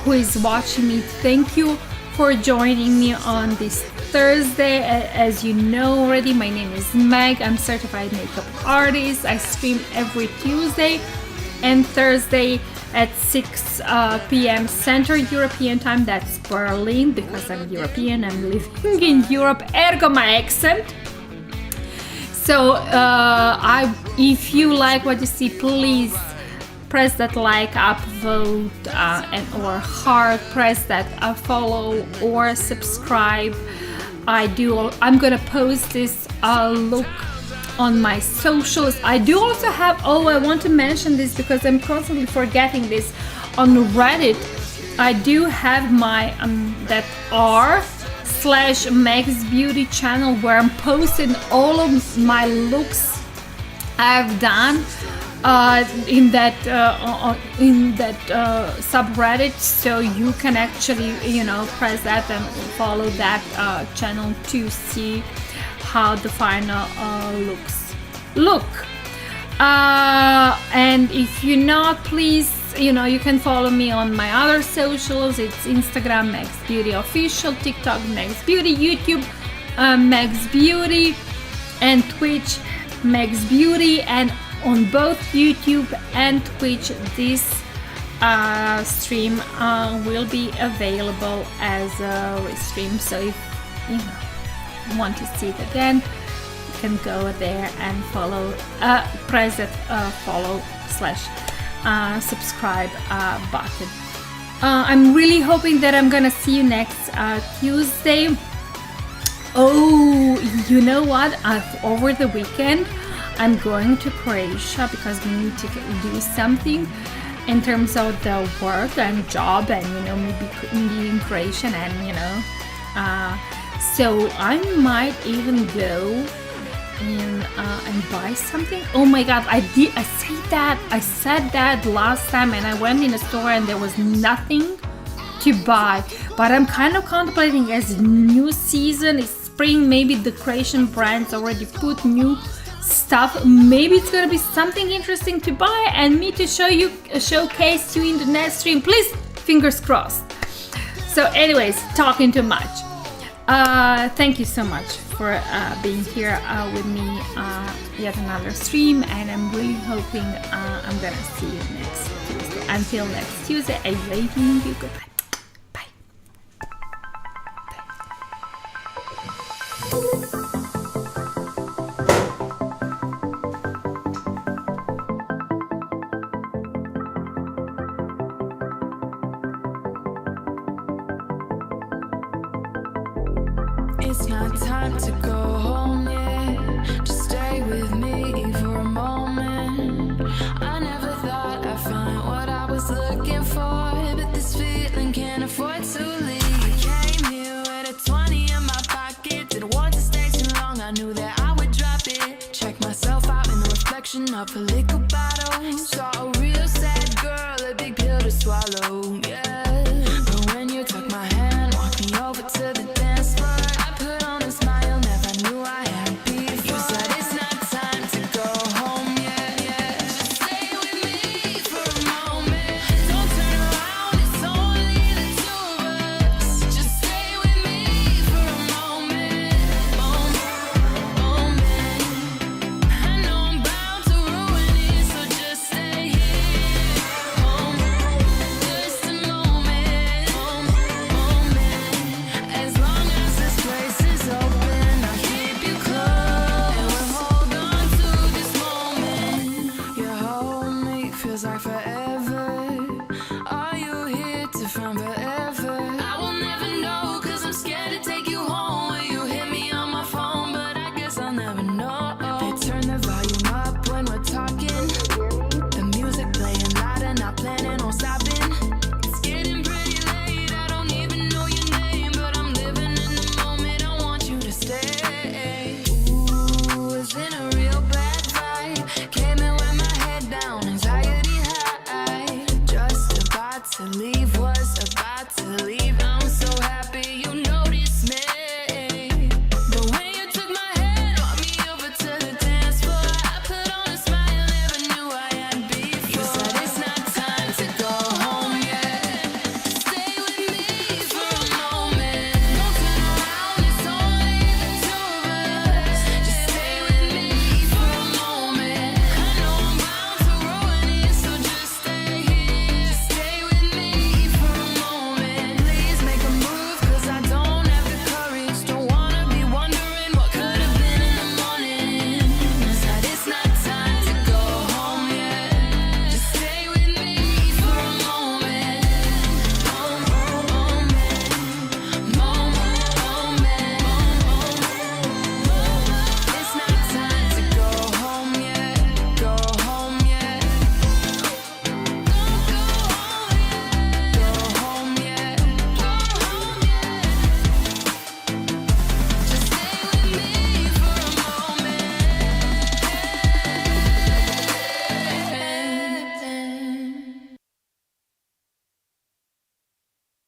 who is watching me. Thank you for joining me on this Thursday. As you know already, my name is Meg. I'm certified makeup artist. I stream every Tuesday and Thursday at 6 p.m. Central European Time. That's Berlin, because I'm European, I'm living in Europe, ergo my accent. So if you like what you see, please press that like, upvote, and or heart, press that follow or subscribe. I'm gonna post this look on my socials. I do also have, I want to mention this because I'm constantly forgetting this, on Reddit I do have my that r/Megs Beauty channel, where I'm posting all of my looks I've done in that subreddit, so you can actually press that and follow that channel to see how the final looks look. And if you're not, please, you can follow me on my other socials. It's Instagram Megs Beauty Official, TikTok Megs Beauty, YouTube Megs Beauty, and Twitch Megs Beauty. And on both YouTube and Twitch, this stream will be available as a restream. So if you want to see it again, you can go there and follow, press that follow/subscribe button. I'm really hoping that I'm gonna see you next Tuesday. Oh, you know what? Over the weekend I'm going to Croatia because we need to do something in terms of the work and job, and maybe meeting Croatian, and so I might even go and buy something. Oh my god, I said that last time, and I went in a store and there was nothing to buy. But I'm kind of contemplating, as new season, it's spring, maybe the Croatian brands already put new stuff. Maybe it's gonna be something interesting to buy and me to showcase you in the next stream. Please, fingers crossed. So anyways, talking too much. Thank you so much for being here with me yet another stream, and I'm really hoping I'm gonna see you next Tuesday. Until next Tuesday, I'm waving you goodbye. Bye. It's not time to go home yet.